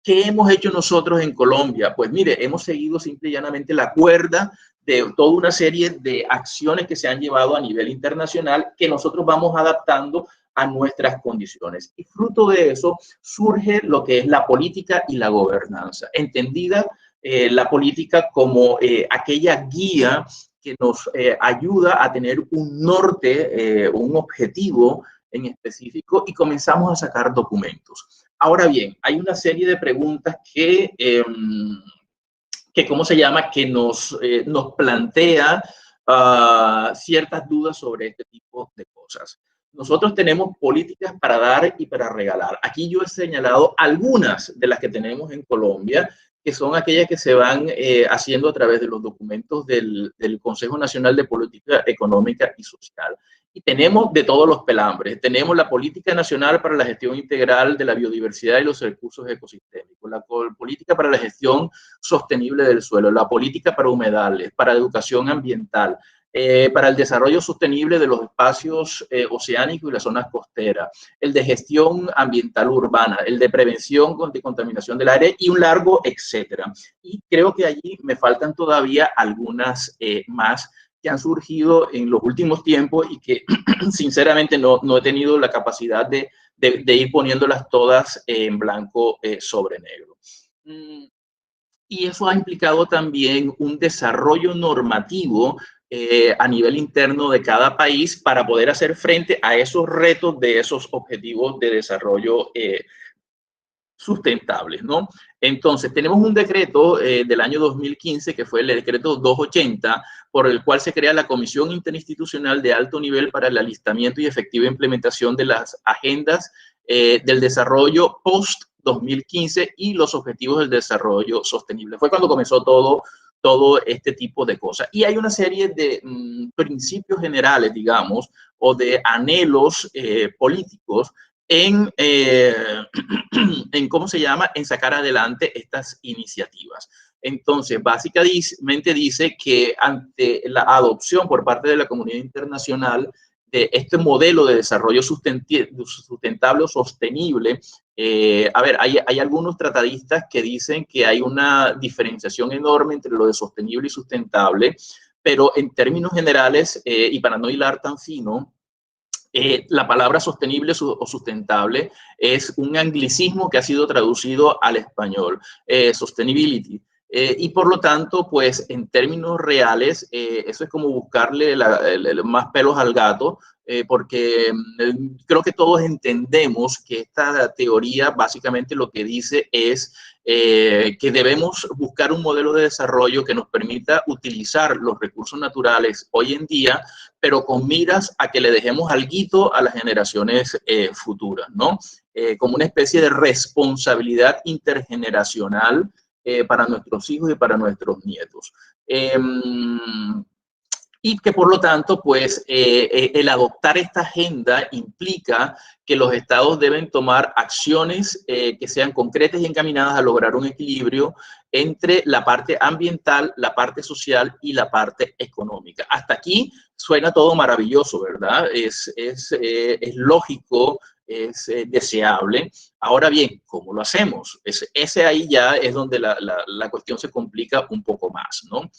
Speaker 1: ¿Qué hemos hecho nosotros en Colombia? Pues mire, hemos seguido simple y llanamente la cuerda de toda una serie de acciones que se han llevado a nivel internacional, que nosotros vamos adaptando a nuestras condiciones. Y fruto de eso surge lo que es la política y la gobernanza, entendida la política como aquella guía que nos ayuda a tener un norte, un objetivo en específico, y comenzamos a sacar documentos. Ahora bien, hay una serie de preguntas ¿cómo se llama? Que nos plantea ciertas dudas sobre este tipo de cosas. Nosotros tenemos políticas para dar y para regalar. Aquí yo he señalado algunas de las que tenemos en Colombia, que son aquellas que se van haciendo a través de los documentos del Consejo Nacional de Política Económica y Social. Y tenemos de todos los pelambres. Tenemos la Política Nacional para la Gestión Integral de la Biodiversidad y los Recursos Ecosistémicos, la Política para la Gestión Sostenible del Suelo, la Política para Humedales, para Educación Ambiental, para el desarrollo sostenible de los espacios oceánicos y las zonas costeras, el de gestión ambiental urbana, el de prevención de contaminación del aire, y un largo etcétera. Y creo que allí me faltan todavía algunas más que han surgido en los últimos tiempos y que sinceramente no he tenido la capacidad de ir poniéndolas todas en blanco sobre negro. Y eso ha implicado también un desarrollo normativo a nivel interno de cada país para poder hacer frente a esos retos de esos objetivos de desarrollo sustentables, ¿no? Entonces, tenemos un decreto del año 2015, que fue el decreto 280, por el cual se crea la Comisión Interinstitucional de Alto Nivel para el Alistamiento y Efectiva Implementación de las Agendas del Desarrollo post-2015 y los Objetivos del Desarrollo Sostenible. Fue cuando comenzó todo este tipo de cosas. Y hay una serie de principios generales, digamos, o de anhelos políticos en ¿cómo se llama?, en sacar adelante estas iniciativas. Entonces, básicamente dice que ante la adopción por parte de la comunidad internacional de este modelo de desarrollo sustentable o sostenible, a ver, hay algunos tratadistas que dicen que hay una diferenciación enorme entre lo de sostenible y sustentable, pero en términos generales, y para no hilar tan fino, la palabra sostenible o sustentable es un anglicismo que ha sido traducido al español, sustainability. Y por lo tanto, pues en términos reales, eso es como buscarle más pelos al gato, porque creo que todos entendemos que esta teoría básicamente lo que dice es que debemos buscar un modelo de desarrollo que nos permita utilizar los recursos naturales hoy en día, pero con miras a que le dejemos alguito a las generaciones futuras, ¿no? Como una especie de responsabilidad intergeneracional para nuestros hijos y para nuestros nietos. Y que por lo tanto, pues, el adoptar esta agenda implica que los estados deben tomar acciones que sean concretas y encaminadas a lograr un equilibrio entre la parte ambiental, la parte social y la parte económica. Hasta aquí suena todo maravilloso, ¿verdad? Es lógico, es deseable. Ahora bien, ¿cómo lo hacemos? Ese ahí ya es donde la cuestión se complica un poco más, ¿no?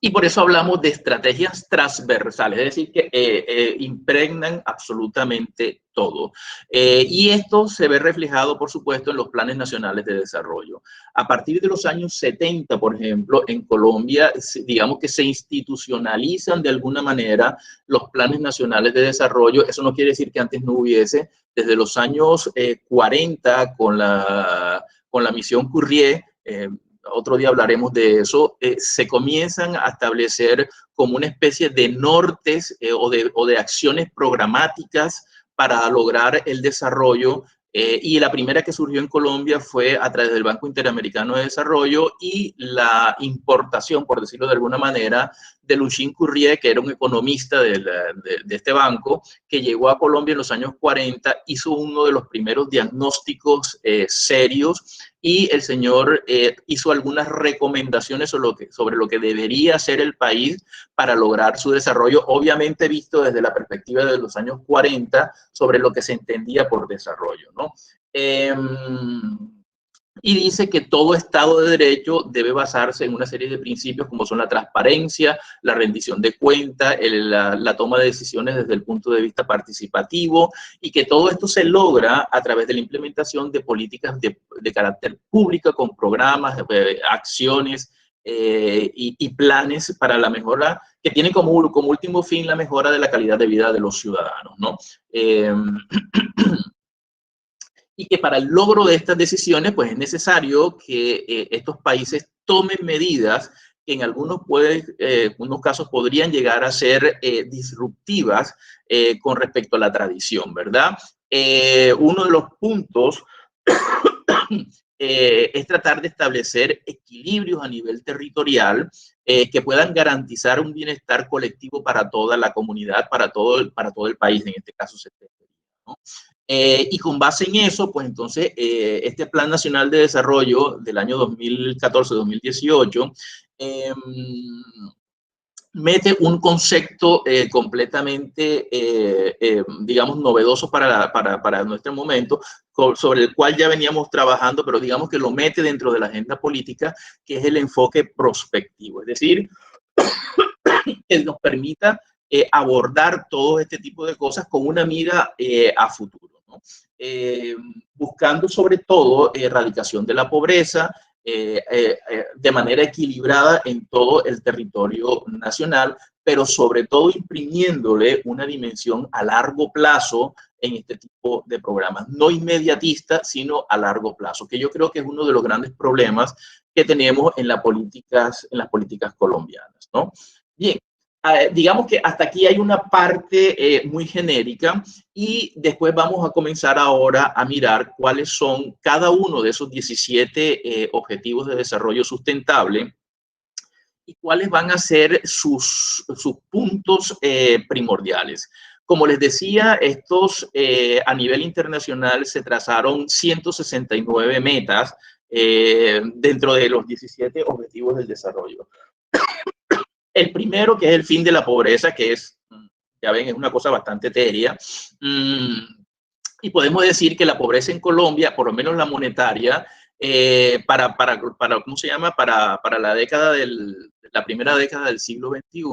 Speaker 1: Y por eso hablamos de estrategias transversales, es decir, que impregnan absolutamente todo. Y esto se ve reflejado, por supuesto, en los planes nacionales de desarrollo. A partir de los años 70, por ejemplo, en Colombia, digamos que se institucionalizan de alguna manera los planes nacionales de desarrollo. Eso no quiere decir que antes no hubiese. Desde los años 40, con la misión Currier, otro día hablaremos de eso, se comienzan a establecer como una especie de nortes o de acciones programáticas para lograr el desarrollo. Y la primera que surgió en Colombia fue a través del Banco Interamericano de Desarrollo y la importación, por decirlo de alguna manera, de Lucien Currier, que era un economista de este banco, que llegó a Colombia en los años 40, hizo uno de los primeros diagnósticos serios, y el señor hizo algunas recomendaciones sobre lo que debería hacer el país para lograr su desarrollo, obviamente visto desde la perspectiva de los años 40, sobre lo que se entendía por desarrollo, ¿no? Y dice que todo Estado de Derecho debe basarse en una serie de principios como son la transparencia, la rendición de cuentas, la toma de decisiones desde el punto de vista participativo, y que todo esto se logra a través de la implementación de políticas de carácter público con programas, acciones y planes para la mejora, que tienen como último fin la mejora de la calidad de vida de los ciudadanos, ¿no? Y que para el logro de estas decisiones, pues es necesario que estos países tomen medidas que en algunos casos podrían llegar a ser disruptivas con respecto a la tradición, ¿verdad? Uno de los puntos es tratar de establecer equilibrios a nivel territorial que puedan garantizar un bienestar colectivo para toda la comunidad, para todo el país, en este caso, ¿no? Y con base en eso, pues entonces, este Plan Nacional de Desarrollo del año 2014-2018 mete un concepto completamente, digamos, novedoso para nuestro momento, sobre el cual ya veníamos trabajando, pero digamos que lo mete dentro de la agenda política, que es el enfoque prospectivo. Es decir, que nos permita abordar todo este tipo de cosas con una mira a futuro, ¿no? Buscando sobre todo erradicación de la pobreza de manera equilibrada en todo el territorio nacional, pero sobre todo imprimiéndole una dimensión a largo plazo en este tipo de programas, no inmediatista, sino a largo plazo, que yo creo que es uno de los grandes problemas que tenemos en las políticas colombianas, ¿no? Bien, digamos que hasta aquí hay una parte muy genérica y después vamos a comenzar ahora a mirar cuáles son cada uno de esos 17 objetivos de desarrollo sustentable y cuáles van a ser sus puntos primordiales. Como les decía, estos a nivel internacional se trazaron 169 metas dentro de los 17 objetivos del desarrollo. El primero, que es el fin de la pobreza, que es, ya ven, es una cosa bastante etérea. Y podemos decir que la pobreza en Colombia, por lo menos la monetaria, ¿cómo se llama? Para la primera década del siglo XXI,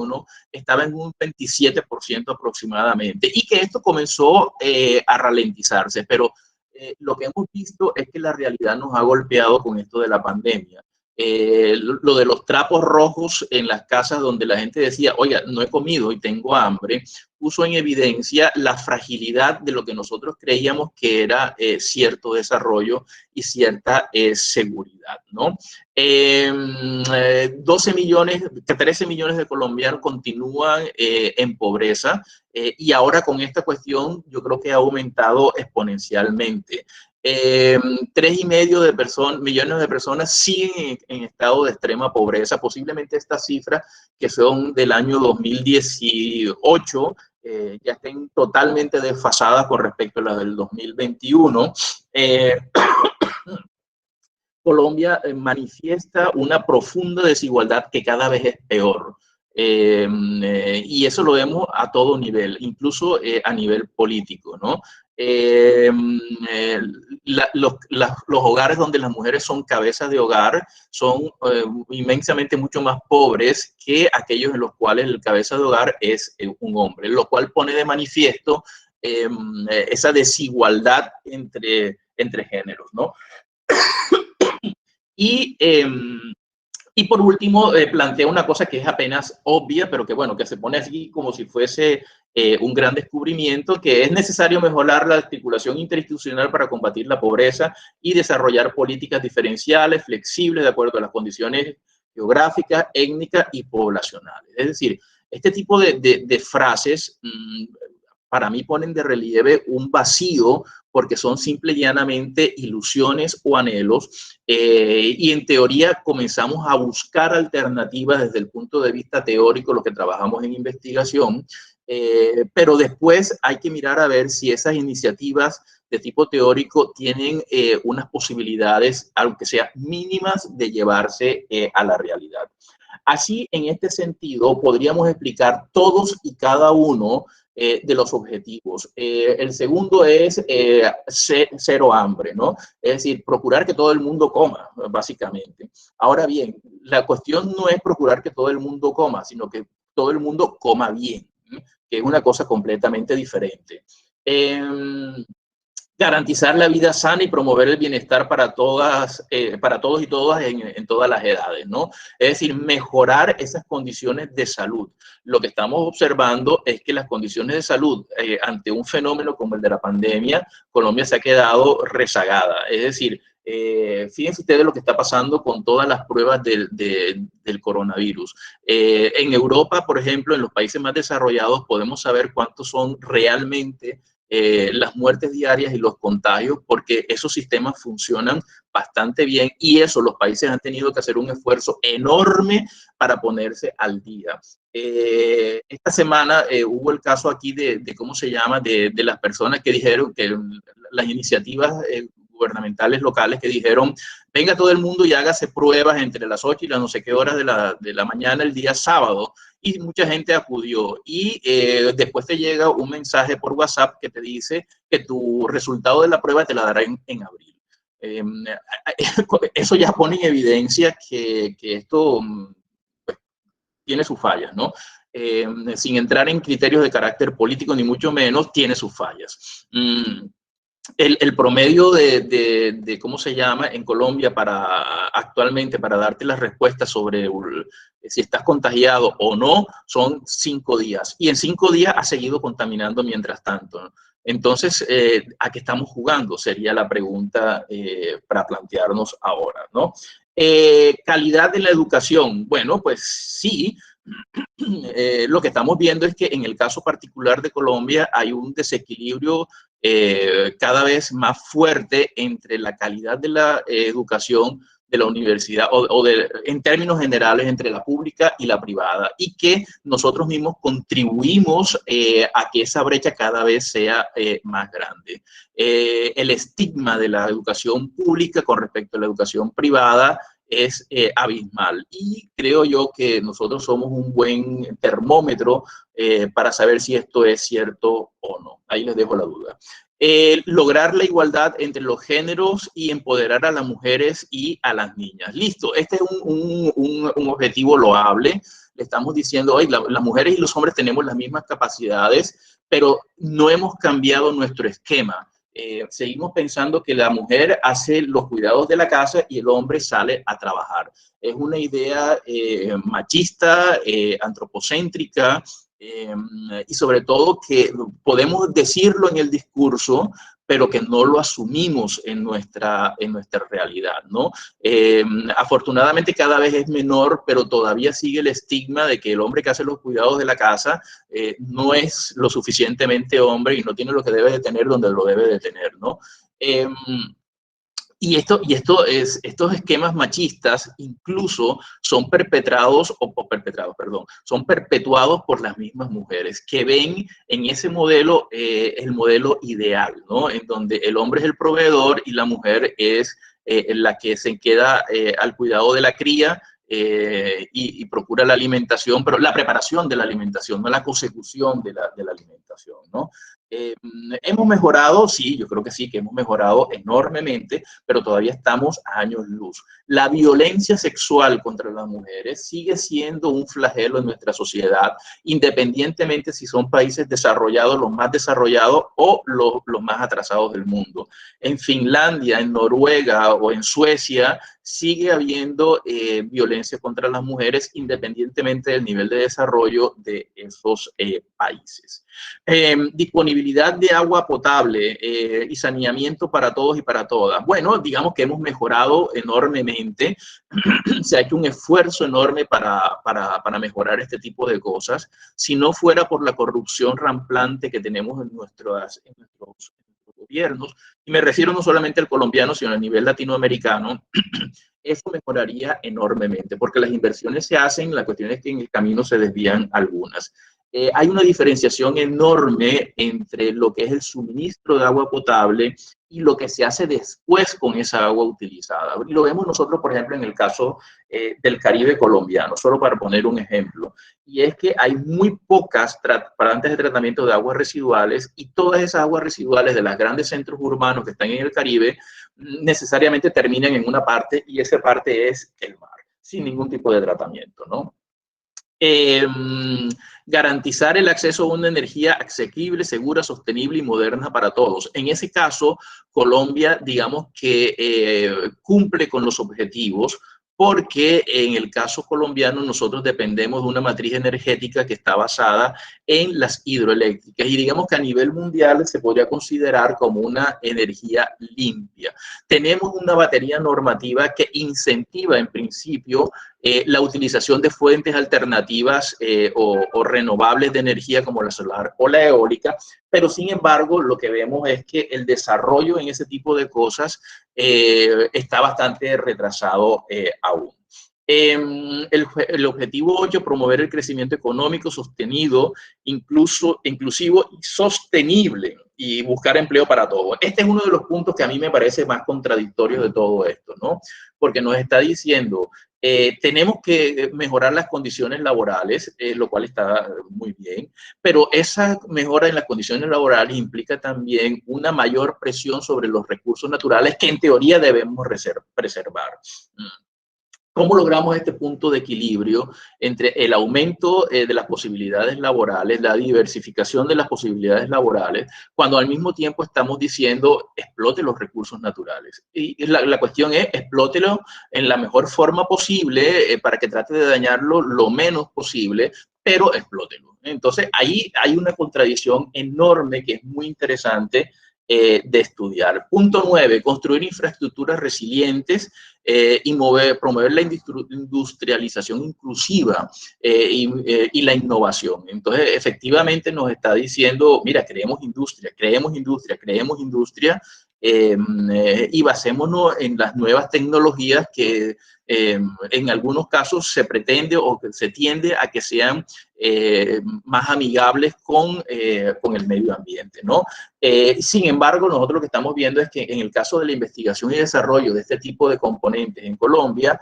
Speaker 1: estaba en un 27% aproximadamente, y que esto comenzó a ralentizarse, pero lo que hemos visto es que la realidad nos ha golpeado con esto de la pandemia. Lo de los trapos rojos en las casas donde la gente decía, oiga, no he comido y tengo hambre, puso en evidencia la fragilidad de lo que nosotros creíamos que era cierto desarrollo y cierta seguridad, ¿no? 13 millones de colombianos continúan en pobreza y ahora con esta cuestión yo creo que ha aumentado exponencialmente. 3,5 millones de personas siguen en estado de extrema pobreza. Posiblemente estas cifras, que son del año 2018, ya estén totalmente desfasadas con respecto a las del 2021. Colombia manifiesta una profunda desigualdad que cada vez es peor. Y eso lo vemos a todo nivel, incluso a nivel político, ¿no? Los hogares donde las mujeres son cabezas de hogar son inmensamente mucho más pobres que aquellos en los cuales el cabeza de hogar es un hombre, lo cual pone de manifiesto esa desigualdad entre géneros, ¿no? Y por último, plantea una cosa que es apenas obvia, pero que bueno, que se pone así como si fuese un gran descubrimiento, que es necesario mejorar la articulación interinstitucional para combatir la pobreza y desarrollar políticas diferenciales, flexibles, de acuerdo a las condiciones geográficas, étnicas y poblacionales. Es decir, este tipo de frases para mí ponen de relieve un vacío porque son simple y llanamente ilusiones o anhelos y en teoría comenzamos a buscar alternativas desde el punto de vista teórico, los que trabajamos en investigación, pero después hay que mirar a ver si esas iniciativas de tipo teórico tienen unas posibilidades, aunque sean mínimas, de llevarse a la realidad. Así, en este sentido, podríamos explicar todos y cada uno de los objetivos. El segundo es cero hambre, ¿no? Es decir, procurar que todo el mundo coma, básicamente. Ahora bien, la cuestión no es procurar que todo el mundo coma, sino que todo el mundo coma bien, ¿sí? Que es una cosa completamente diferente. Garantizar la vida sana y promover el bienestar para todos y todas en todas las edades, ¿no? Es decir, mejorar esas condiciones de salud. Lo que estamos observando es que las condiciones de salud ante un fenómeno como el de la pandemia, Colombia se ha quedado rezagada. Es decir, fíjense ustedes lo que está pasando con todas las pruebas del coronavirus. En Europa, por ejemplo, en los países más desarrollados, podemos saber cuántos son realmente las muertes diarias y los contagios, porque esos sistemas funcionan bastante bien y eso los países han tenido que hacer un esfuerzo enorme para ponerse al día. Esta semana hubo el caso aquí ¿cómo se llama? De las personas que dijeron que las iniciativas gubernamentales locales que dijeron, venga todo el mundo y hágase pruebas entre las 8 y las no sé qué horas de la mañana el día sábado. Y mucha gente acudió y después te llega un mensaje por WhatsApp que te dice que tu resultado de la prueba te la dará en abril. Eso ya pone en evidencia que esto pues, tiene sus fallas, ¿no? Sin entrar en criterios de carácter político, ni mucho menos, tiene sus fallas. el promedio ¿cómo se llama? En Colombia actualmente para darte las respuestas sobre si estás contagiado o no, son 5 días. Y en 5 días has seguido contaminando mientras tanto, ¿no? Entonces, ¿a qué estamos jugando? Sería la pregunta para plantearnos ahora, ¿no? Calidad de la educación. Bueno, pues sí, lo que estamos viendo es que en el caso particular de Colombia hay un desequilibrio cada vez más fuerte entre la calidad de la educación de la universidad en términos generales entre la pública y la privada, y que nosotros mismos contribuimos a que esa brecha cada vez sea más grande. El estigma de la educación pública con respecto a la educación privada es abismal, y creo yo que nosotros somos un buen termómetro para saber si esto es cierto o no. Ahí les dejo la duda. Lograr la igualdad entre los géneros y empoderar a las mujeres y a las niñas. Listo, este es un objetivo loable. Le estamos diciendo hoy, las mujeres y los hombres tenemos las mismas capacidades, pero no hemos cambiado nuestro esquema. Seguimos pensando que la mujer hace los cuidados de la casa y el hombre sale a trabajar. Es una idea machista, antropocéntrica, y sobre todo que podemos decirlo en el discurso, pero que no lo asumimos en nuestra realidad, ¿no? Afortunadamente cada vez es menor, pero todavía sigue el estigma de que el hombre que hace los cuidados de la casa no es lo suficientemente hombre y no tiene lo que debe de tener donde lo debe de tener, ¿no? Estos esquemas machistas incluso son son perpetuados por las mismas mujeres que ven en ese modelo el modelo ideal, ¿no? En donde el hombre es el proveedor y la mujer es la que se queda al cuidado de la cría y procura la alimentación, pero la preparación de la alimentación, no la consecución de la alimentación, ¿no? ¿Hemos mejorado? Sí, yo creo que sí, que hemos mejorado enormemente, pero todavía estamos a años luz. La violencia sexual contra las mujeres sigue siendo un flagelo en nuestra sociedad, independientemente si son países desarrollados, los más desarrollados o los más atrasados del mundo. En Finlandia, en Noruega o en Suecia sigue habiendo violencia contra las mujeres, independientemente del nivel de desarrollo de esos países. Disponibilidad de agua potable y saneamiento para todos y para todas. Bueno, digamos que hemos mejorado enormemente. Se ha hecho un esfuerzo enorme para mejorar este tipo de cosas. Si no fuera por la corrupción rampante que tenemos en nuestros gobiernos, y me refiero no solamente al colombiano, sino a nivel latinoamericano, eso mejoraría enormemente, porque las inversiones se hacen, la cuestión es que en el camino se desvían algunas. Hay una diferenciación enorme entre lo que es el suministro de agua potable y lo que se hace después con esa agua utilizada. Y lo vemos nosotros, por ejemplo, en el caso del Caribe colombiano, solo para poner un ejemplo. Y es que hay muy pocas plantas de tratamiento de aguas residuales, y todas esas aguas residuales de los grandes centros urbanos que están en el Caribe necesariamente terminan en una parte, y esa parte es el mar, sin ningún tipo de tratamiento, ¿no? Garantizar el acceso a una energía asequible, segura, sostenible y moderna para todos. En ese caso, Colombia, digamos que cumple con los objetivos, porque en el caso colombiano nosotros dependemos de una matriz energética que está basada en las hidroeléctricas, y digamos que a nivel mundial se podría considerar como una energía limpia. Tenemos una batería normativa que incentiva en principio la utilización de fuentes alternativas o renovables de energía como la solar o la eólica, pero sin embargo lo que vemos es que el desarrollo en ese tipo de cosas está bastante retrasado aún. El objetivo 8, promover el crecimiento económico sostenido, inclusivo y sostenible, y buscar empleo para todos. Este es uno de los puntos que a mí me parece más contradictorio de todo esto, ¿no? Porque nos está diciendo, tenemos que mejorar las condiciones laborales, lo cual está muy bien, pero esa mejora en las condiciones laborales implica también una mayor presión sobre los recursos naturales que en teoría debemos preservar. ¿Cómo logramos este punto de equilibrio entre el aumento de las posibilidades laborales, la diversificación de las posibilidades laborales, cuando al mismo tiempo estamos diciendo explote los recursos naturales? Y la cuestión es explótelo en la mejor forma posible para que trate de dañarlo lo menos posible, pero explótelo. Entonces ahí hay una contradicción enorme que es muy interesante de estudiar. Punto 9, construir infraestructuras resilientes y promover la industrialización inclusiva y la innovación. Entonces, efectivamente nos está diciendo, mira, creemos industria, creemos industria, creemos industria y basémonos en las nuevas tecnologías que en algunos casos se pretende o se tiende a que sean más amigables con el medio ambiente, ¿no? Sin embargo, nosotros lo que estamos viendo es que en el caso de la investigación y desarrollo de este tipo de componentes en Colombia,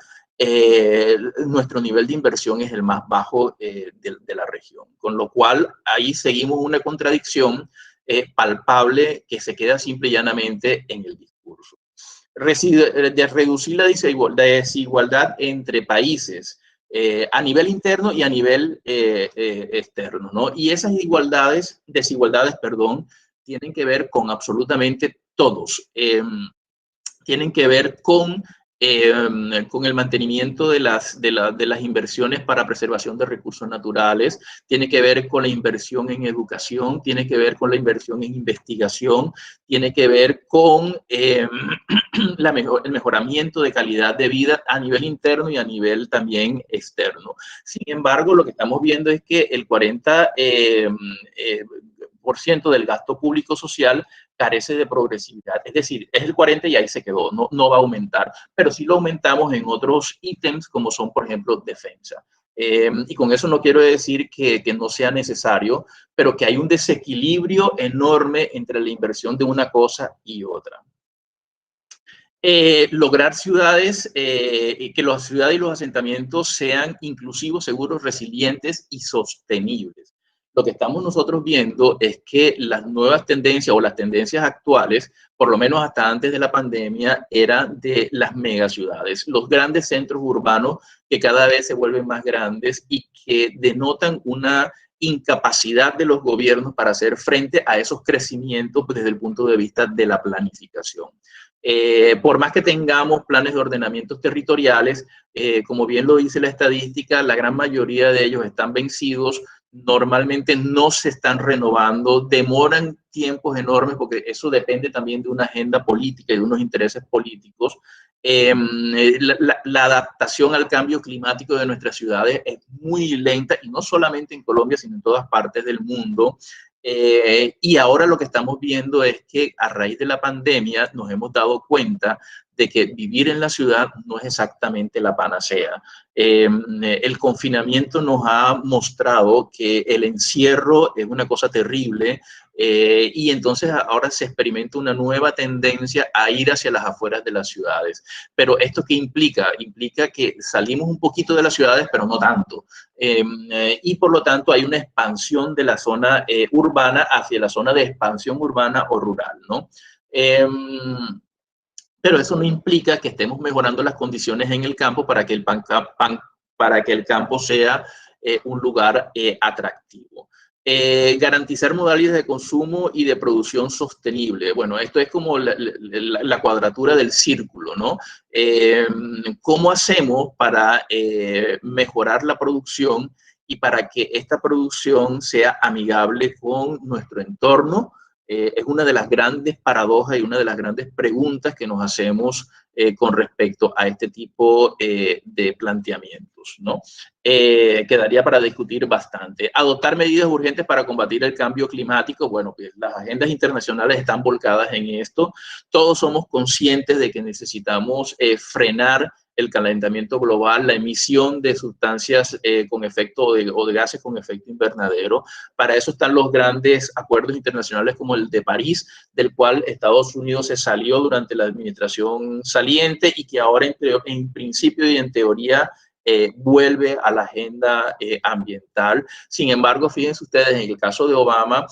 Speaker 1: nuestro nivel de inversión es el más bajo de la región, con lo cual ahí seguimos una contradicción palpable que se queda simple y llanamente en el discurso. De reducir la desigualdad entre países a nivel interno y a nivel externo, ¿no? Y esas desigualdades, perdón, tienen que ver con absolutamente todos. Tienen que ver con el mantenimiento de las inversiones para preservación de recursos naturales, tiene que ver con la inversión en educación, tiene que ver con la inversión en investigación, tiene que ver con el mejoramiento de calidad de vida a nivel interno y a nivel también externo. Sin embargo, lo que estamos viendo es que el 40% del gasto público social carece de progresividad, es decir, es el 40 y ahí se quedó, no va a aumentar, pero sí lo aumentamos en otros ítems como son, por ejemplo, defensa. Y con eso no quiero decir que no sea necesario, pero que hay un desequilibrio enorme entre la inversión de una cosa y otra. Lograr ciudades, que las ciudades y los asentamientos sean inclusivos, seguros, resilientes y sostenibles. Lo que estamos nosotros viendo es que las nuevas tendencias o las tendencias actuales, por lo menos hasta antes de la pandemia, eran de las megaciudades, los grandes centros urbanos que cada vez se vuelven más grandes y que denotan una incapacidad de los gobiernos para hacer frente a esos crecimientos desde el punto de vista de la planificación. Por más que tengamos planes de ordenamientos territoriales, como bien lo dice la estadística, la gran mayoría de ellos están vencidos, normalmente no se están renovando, demoran tiempos enormes porque eso depende también de una agenda política y de unos intereses políticos. La adaptación al cambio climático de nuestras ciudades es muy lenta y no solamente en Colombia, sino en todas partes del mundo. Y ahora lo que estamos viendo es que a raíz de la pandemia nos hemos dado cuenta de que vivir en la ciudad no es exactamente la panacea. El confinamiento nos ha mostrado que el encierro es una cosa terrible y entonces ahora se experimenta una nueva tendencia a ir hacia las afueras de las ciudades. Pero ¿esto qué implica? Implica que salimos un poquito de las ciudades, pero no tanto. Y por lo tanto hay una expansión de la zona urbana hacia la zona de expansión urbana o rural, ¿no? Pero eso no implica que estemos mejorando las condiciones en el campo para que el campo sea un lugar atractivo. Garantizar modalidades de consumo y de producción sostenible. Bueno, esto es como la cuadratura del círculo, ¿no? ¿Cómo hacemos para mejorar la producción y para que esta producción sea amigable con nuestro entorno? Es una de las grandes paradojas y una de las grandes preguntas que nos hacemos con respecto a este tipo de planteamientos, ¿no? Quedaría para discutir bastante. Adoptar medidas urgentes para combatir el cambio climático. Bueno, pues las agendas internacionales están volcadas en esto. Todos somos conscientes de que necesitamos frenar el calentamiento global, la emisión de sustancias con efecto o de gases con efecto invernadero. Para eso están los grandes acuerdos internacionales como el de París, del cual Estados Unidos se salió durante la administración saliente y que ahora en principio y en teoría vuelve a la agenda ambiental. Sin embargo, fíjense ustedes, en el caso de Obama,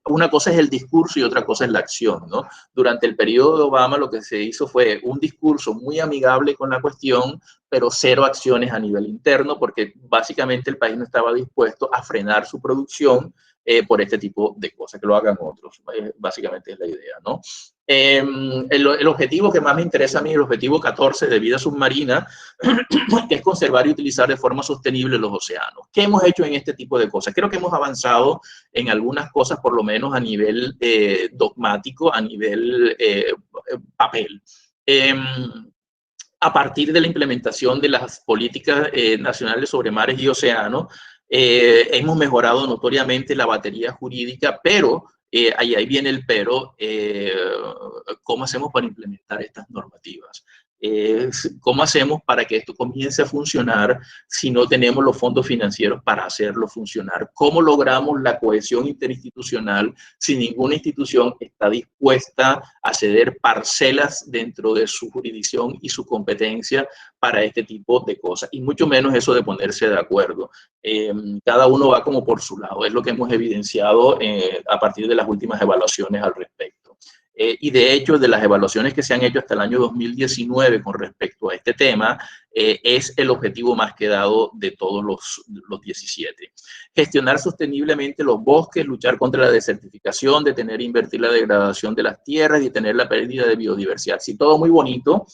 Speaker 1: una cosa es el discurso y otra cosa es la acción, ¿no? Durante el periodo de Obama lo que se hizo fue un discurso muy amigable con la cuestión, pero cero acciones a nivel interno, porque básicamente el país no estaba dispuesto a frenar su producción por este tipo de cosas, que lo hagan otros. Básicamente es la idea, ¿no? El objetivo que más me interesa a mí, el objetivo 14 de vida submarina, que es conservar y utilizar de forma sostenible los océanos. ¿Qué hemos hecho en este tipo de cosas? Creo que hemos avanzado en algunas cosas, por lo menos a nivel dogmático, a nivel papel. A partir de la implementación de las políticas nacionales sobre mares y océanos, hemos mejorado notoriamente la batería jurídica, pero ahí viene el pero, ¿cómo hacemos para implementar estas normativas? ¿Cómo hacemos para que esto comience a funcionar si no tenemos los fondos financieros para hacerlo funcionar? ¿Cómo logramos la cohesión interinstitucional si ninguna institución está dispuesta a ceder parcelas dentro de su jurisdicción y su competencia para este tipo de cosas? Y mucho menos eso de ponerse de acuerdo. Cada uno va como por su lado. Es lo que hemos evidenciado a partir de las últimas evaluaciones al respecto. Y de hecho, de las evaluaciones que se han hecho hasta el año 2019 con respecto a este tema, es el objetivo más quedado de todos los 17. Gestionar sosteniblemente los bosques, luchar contra la desertificación, detener e invertir la degradación de las tierras y detener la pérdida de biodiversidad. Sí, todo muy bonito,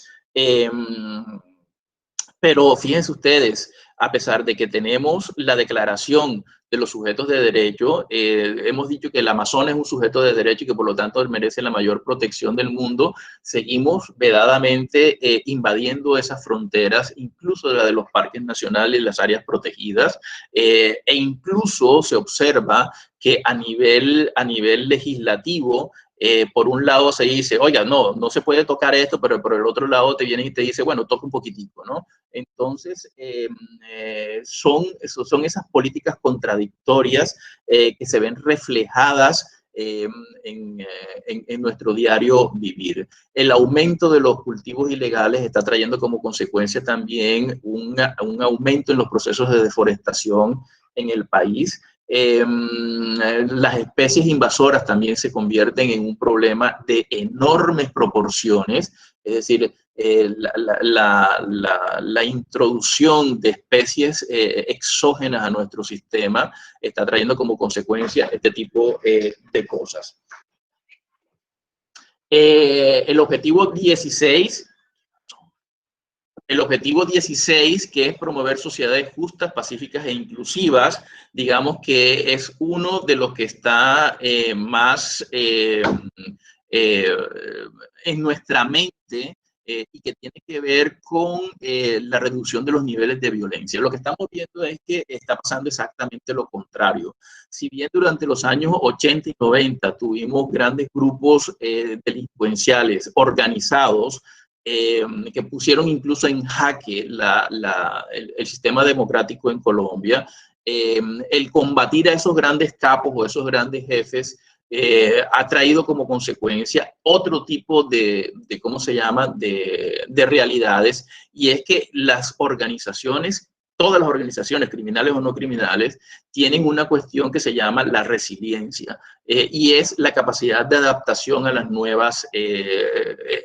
Speaker 1: pero fíjense ustedes, a pesar de que tenemos la declaración de los sujetos de derecho, hemos dicho que el Amazonas es un sujeto de derecho y que por lo tanto merece la mayor protección del mundo, seguimos vedadamente invadiendo esas fronteras, incluso la de los parques nacionales, las áreas protegidas, e incluso se observa que a nivel legislativo, por un lado se dice, oiga, no se puede tocar esto, pero por el otro lado te vienen y te dice, bueno, toca un poquitico, ¿no? Entonces, son esas políticas contradictorias que se ven reflejadas en nuestro diario vivir. El aumento de los cultivos ilegales está trayendo como consecuencia también un aumento en los procesos de deforestación en el país. Las especies invasoras también se convierten en un problema de enormes proporciones, es decir, la introducción de especies exógenas a nuestro sistema está trayendo como consecuencia este tipo de cosas. El objetivo 16, que es promover sociedades justas, pacíficas e inclusivas, digamos que es uno de los que está más en nuestra mente y que tiene que ver con la reducción de los niveles de violencia. Lo que estamos viendo es que está pasando exactamente lo contrario. Si bien durante los años 80 y 90 tuvimos grandes grupos delincuenciales organizados, que pusieron incluso en jaque el sistema democrático en Colombia, el combatir a esos grandes capos o esos grandes jefes ha traído como consecuencia otro tipo ¿cómo se llama?, de realidades, y es que las organizaciones, todas las organizaciones, criminales o no criminales, tienen una cuestión que se llama la resiliencia, y es la capacidad de adaptación a las nuevas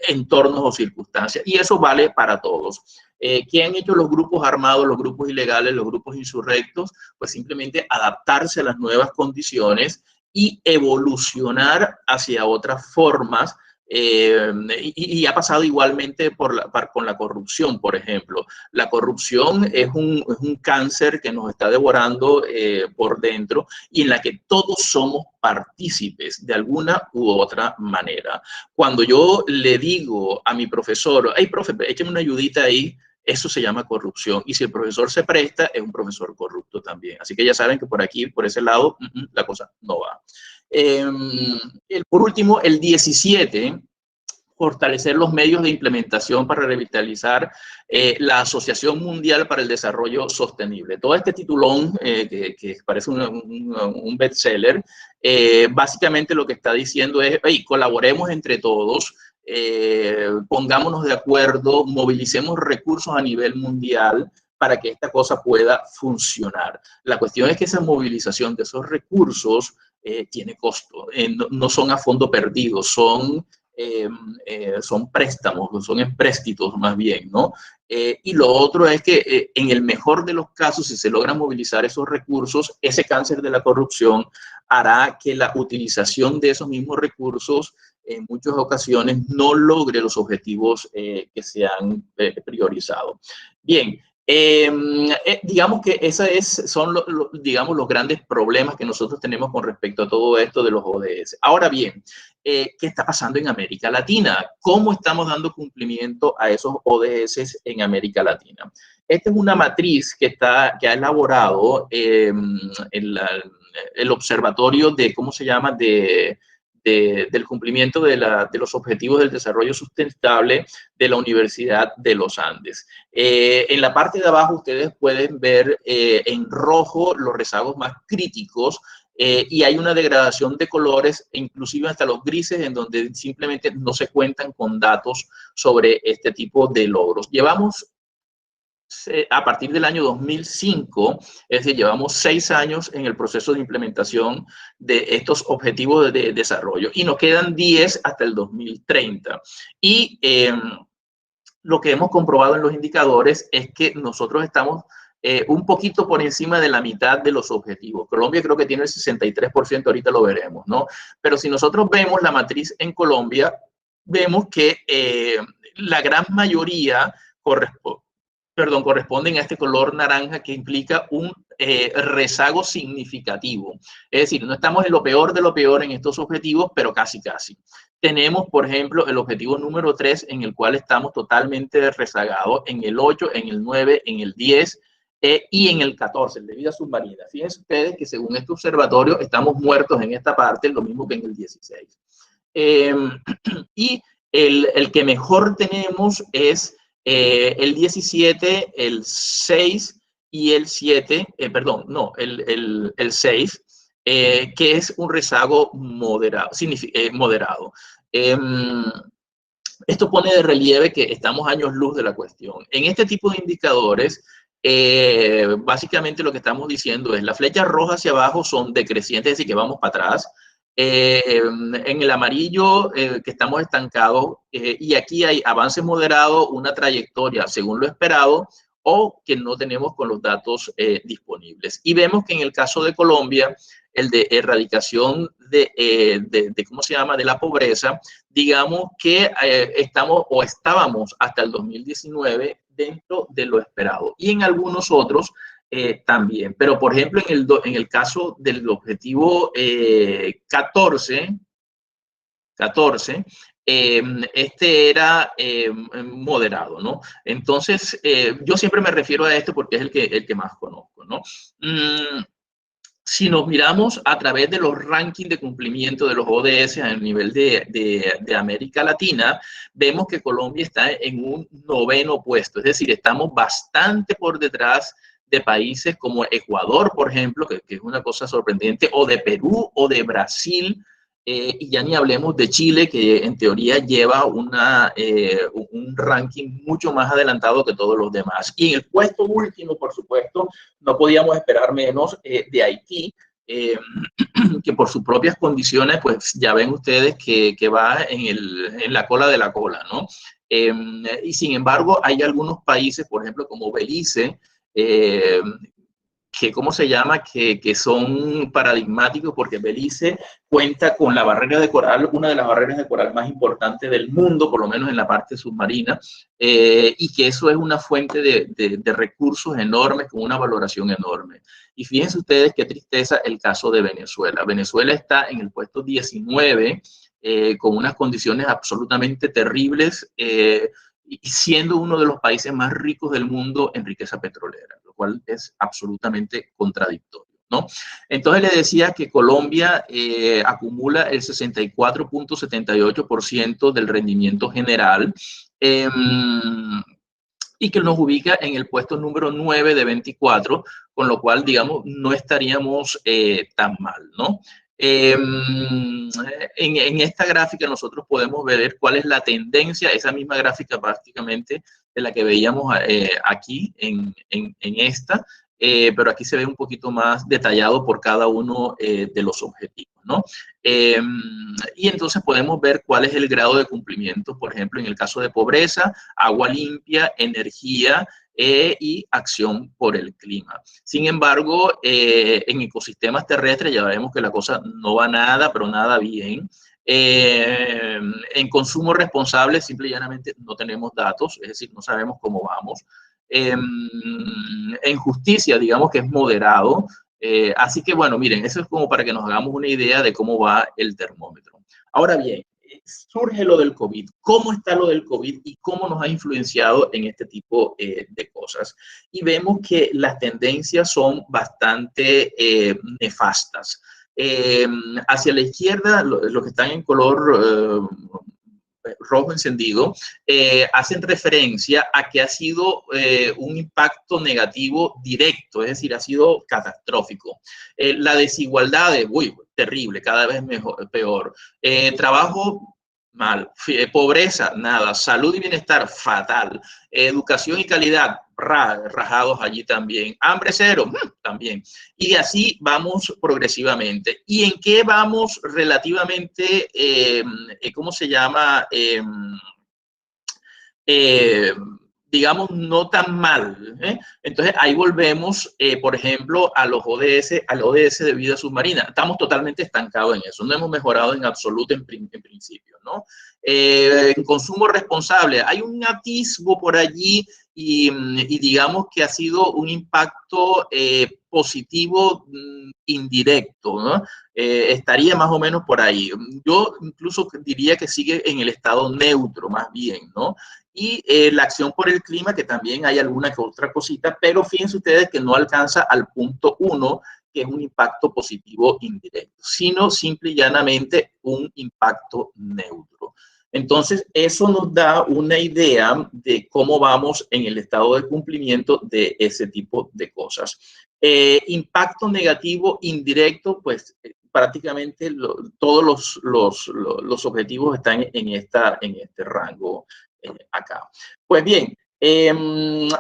Speaker 1: entornos o circunstancias, y eso vale para todos. ¿Qué han hecho los grupos armados, los grupos ilegales, los grupos insurrectos? Pues simplemente adaptarse a las nuevas condiciones y evolucionar hacia otras formas. Y ha pasado igualmente con la corrupción, por ejemplo. La corrupción es un cáncer que nos está devorando por dentro y en la que todos somos partícipes de alguna u otra manera. Cuando yo le digo a mi profesor, hey, profe, écheme una ayudita ahí, eso se llama corrupción. Y si el profesor se presta, es un profesor corrupto también. Así que ya saben que por aquí, por ese lado, la cosa no va. Por último, el 17, fortalecer los medios de implementación para revitalizar la Asociación Mundial para el Desarrollo Sostenible. Todo este titulón, que parece un bestseller, básicamente lo que está diciendo es, hey, colaboremos entre todos, pongámonos de acuerdo, movilicemos recursos a nivel mundial para que esta cosa pueda funcionar. La cuestión es que esa movilización de esos recursos tiene costo, no son a fondo perdido, son préstamos, son empréstitos más bien, ¿no? Y lo otro es que en el mejor de los casos, si se logran movilizar esos recursos, ese cáncer de la corrupción hará que la utilización de esos mismos recursos en muchas ocasiones no logre los objetivos que se han priorizado. Bien, digamos que esos son digamos, los grandes problemas que nosotros tenemos con respecto a todo esto de los ODS. Ahora bien, ¿qué está pasando en América Latina? ¿Cómo estamos dando cumplimiento a esos ODS en América Latina? Esta es una matriz que ha elaborado el observatorio de, ¿cómo se llama?, del cumplimiento de los objetivos del desarrollo sustentable de la Universidad de los Andes. En la parte de abajo ustedes pueden ver en rojo los rezagos más críticos y hay una degradación de colores, inclusive hasta los grises, en donde simplemente no se cuentan con datos sobre este tipo de logros. Llevamos a partir del año 2005, es decir, llevamos 6 años en el proceso de implementación de estos objetivos de desarrollo y nos quedan 10 hasta el 2030. Y lo que hemos comprobado en los indicadores es que nosotros estamos un poquito por encima de la mitad de los objetivos. Colombia creo que tiene el 63%, ahorita lo veremos, ¿no? Pero si nosotros vemos la matriz en Colombia, vemos que la gran mayoría corresponden a este color naranja que implica un rezago significativo. Es decir, no estamos en lo peor de lo peor en estos objetivos, pero casi. Tenemos, por ejemplo, el objetivo número 3, en el cual estamos totalmente rezagados, en el 8, en el 9, en el 10 y en el 14, el de vida submarina. Fíjense ustedes que según este observatorio estamos muertos en esta parte, lo mismo que en el 16. Y el que mejor tenemos es el 17, el 6 y el 7, perdón, no, el 6, que es un rezago moderado. Esto pone de relieve que estamos años luz de la cuestión. En este tipo de indicadores, básicamente lo que estamos diciendo es las flechas rojas hacia abajo son decrecientes, es decir, que vamos para atrás. En el amarillo que estamos estancados y aquí hay avance moderado, una trayectoria según lo esperado o que no tenemos con los datos disponibles. Y vemos que en el caso de Colombia, el de erradicación ¿cómo se llama?, de la pobreza, digamos que estábamos hasta el 2019 dentro de lo esperado. Y en algunos otros también. Pero, por ejemplo, en el caso del objetivo 14, este era moderado, ¿no? Entonces, yo siempre me refiero a esto porque es el que más conozco, ¿no? Si nos miramos a través de los rankings de cumplimiento de los ODS a nivel de América Latina, vemos que Colombia está en un 9º puesto, es decir, estamos bastante por detrás de países como Ecuador, por ejemplo, que es una cosa sorprendente, o de Perú o de Brasil, y ya ni hablemos de Chile, que en teoría lleva un ranking mucho más adelantado que todos los demás. Y en el puesto último, por supuesto, no podíamos esperar menos de Haití, que por sus propias condiciones, pues ya ven ustedes que va en la cola de la cola, ¿no? Y sin embargo, hay algunos países, por ejemplo, como Belice, que ¿cómo se llama? Que son paradigmáticos porque Belice cuenta con la barrera de coral, una de las barreras de coral más importantes del mundo, por lo menos en la parte submarina, y que eso es una fuente de recursos enormes con una valoración enorme. Y fíjense ustedes qué tristeza el caso de Venezuela. Venezuela está en el puesto 19 con unas condiciones absolutamente terribles, y siendo uno de los países más ricos del mundo en riqueza petrolera, lo cual es absolutamente contradictorio, ¿no? Entonces le decía que Colombia acumula el 64.78% del rendimiento general y que nos ubica en el puesto número 9 de 24, con lo cual, digamos, no estaríamos tan mal, ¿no? En esta gráfica nosotros podemos ver cuál es la tendencia, esa misma gráfica prácticamente de la que veíamos aquí en esta, pero aquí se ve un poquito más detallado por cada uno de los objetivos, ¿no? Y entonces podemos ver cuál es el grado de cumplimiento, por ejemplo, en el caso de pobreza, agua limpia, energía, y acción por el clima. Sin embargo, en ecosistemas terrestres ya vemos que la cosa no va nada, pero nada bien. En consumo responsable, simple y llanamente no tenemos datos, es decir, no sabemos cómo vamos. En justicia, digamos que es moderado. Así que, bueno, miren, eso es como para que nos hagamos una idea de cómo va el termómetro. Ahora bien, surge lo del COVID. ¿Cómo está lo del COVID y cómo nos ha influenciado en este tipo de cosas? Y vemos que las tendencias son bastante nefastas. Hacia la izquierda, los que están en color rojo encendido, hacen referencia a que ha sido un impacto negativo directo, es decir, ha sido catastrófico. La desigualdad es terrible, cada vez peor. Trabajo, mal. Pobreza, nada. Salud y bienestar, fatal. Educación y calidad, rajados allí también. Hambre cero, también. Y así vamos progresivamente. ¿Y en qué vamos relativamente, cómo se llama? Digamos, no tan mal. Entonces, ahí volvemos, por ejemplo, a los ODS, al ODS de vida submarina. Estamos totalmente estancados en eso. No hemos mejorado en absoluto en principio, ¿no? En consumo responsable, hay un atisbo por allí y digamos que ha sido un impacto positivo indirecto, ¿no? Estaría más o menos por ahí. Yo incluso diría que sigue en el estado neutro, más bien, ¿no? Y la acción por el clima, que también hay alguna que otra cosita, pero fíjense ustedes que no alcanza al punto 1, que es un impacto positivo indirecto, sino simple y llanamente un impacto neutro. Entonces, eso nos da una idea de cómo vamos en el estado de cumplimiento de ese tipo de cosas. Impacto negativo indirecto, pues prácticamente todos los objetivos están en este rango acá. Pues bien,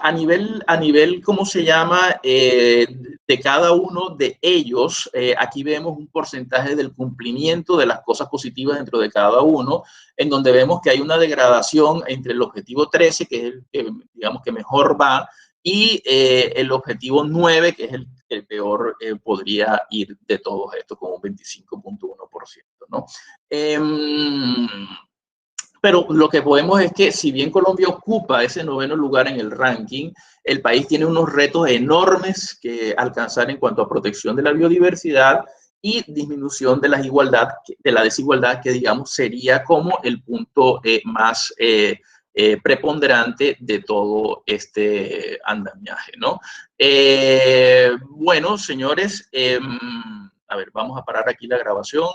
Speaker 1: a nivel, ¿cómo se llama? De cada uno de ellos, aquí vemos un porcentaje del cumplimiento de las cosas positivas dentro de cada uno, en donde vemos que hay una degradación entre el objetivo 13, que es el que, digamos, que mejor va, y el objetivo 9, que es el peor podría ir de todos estos, con un 25.1%, ¿no? Pero lo que podemos es que si bien Colombia ocupa ese 9º lugar en el ranking, el país tiene unos retos enormes que alcanzar en cuanto a protección de la biodiversidad y disminución de la desigualdad, que digamos sería como el punto más preponderante de todo este andamiaje, ¿no? Bueno, señores, a ver, vamos a parar aquí la grabación.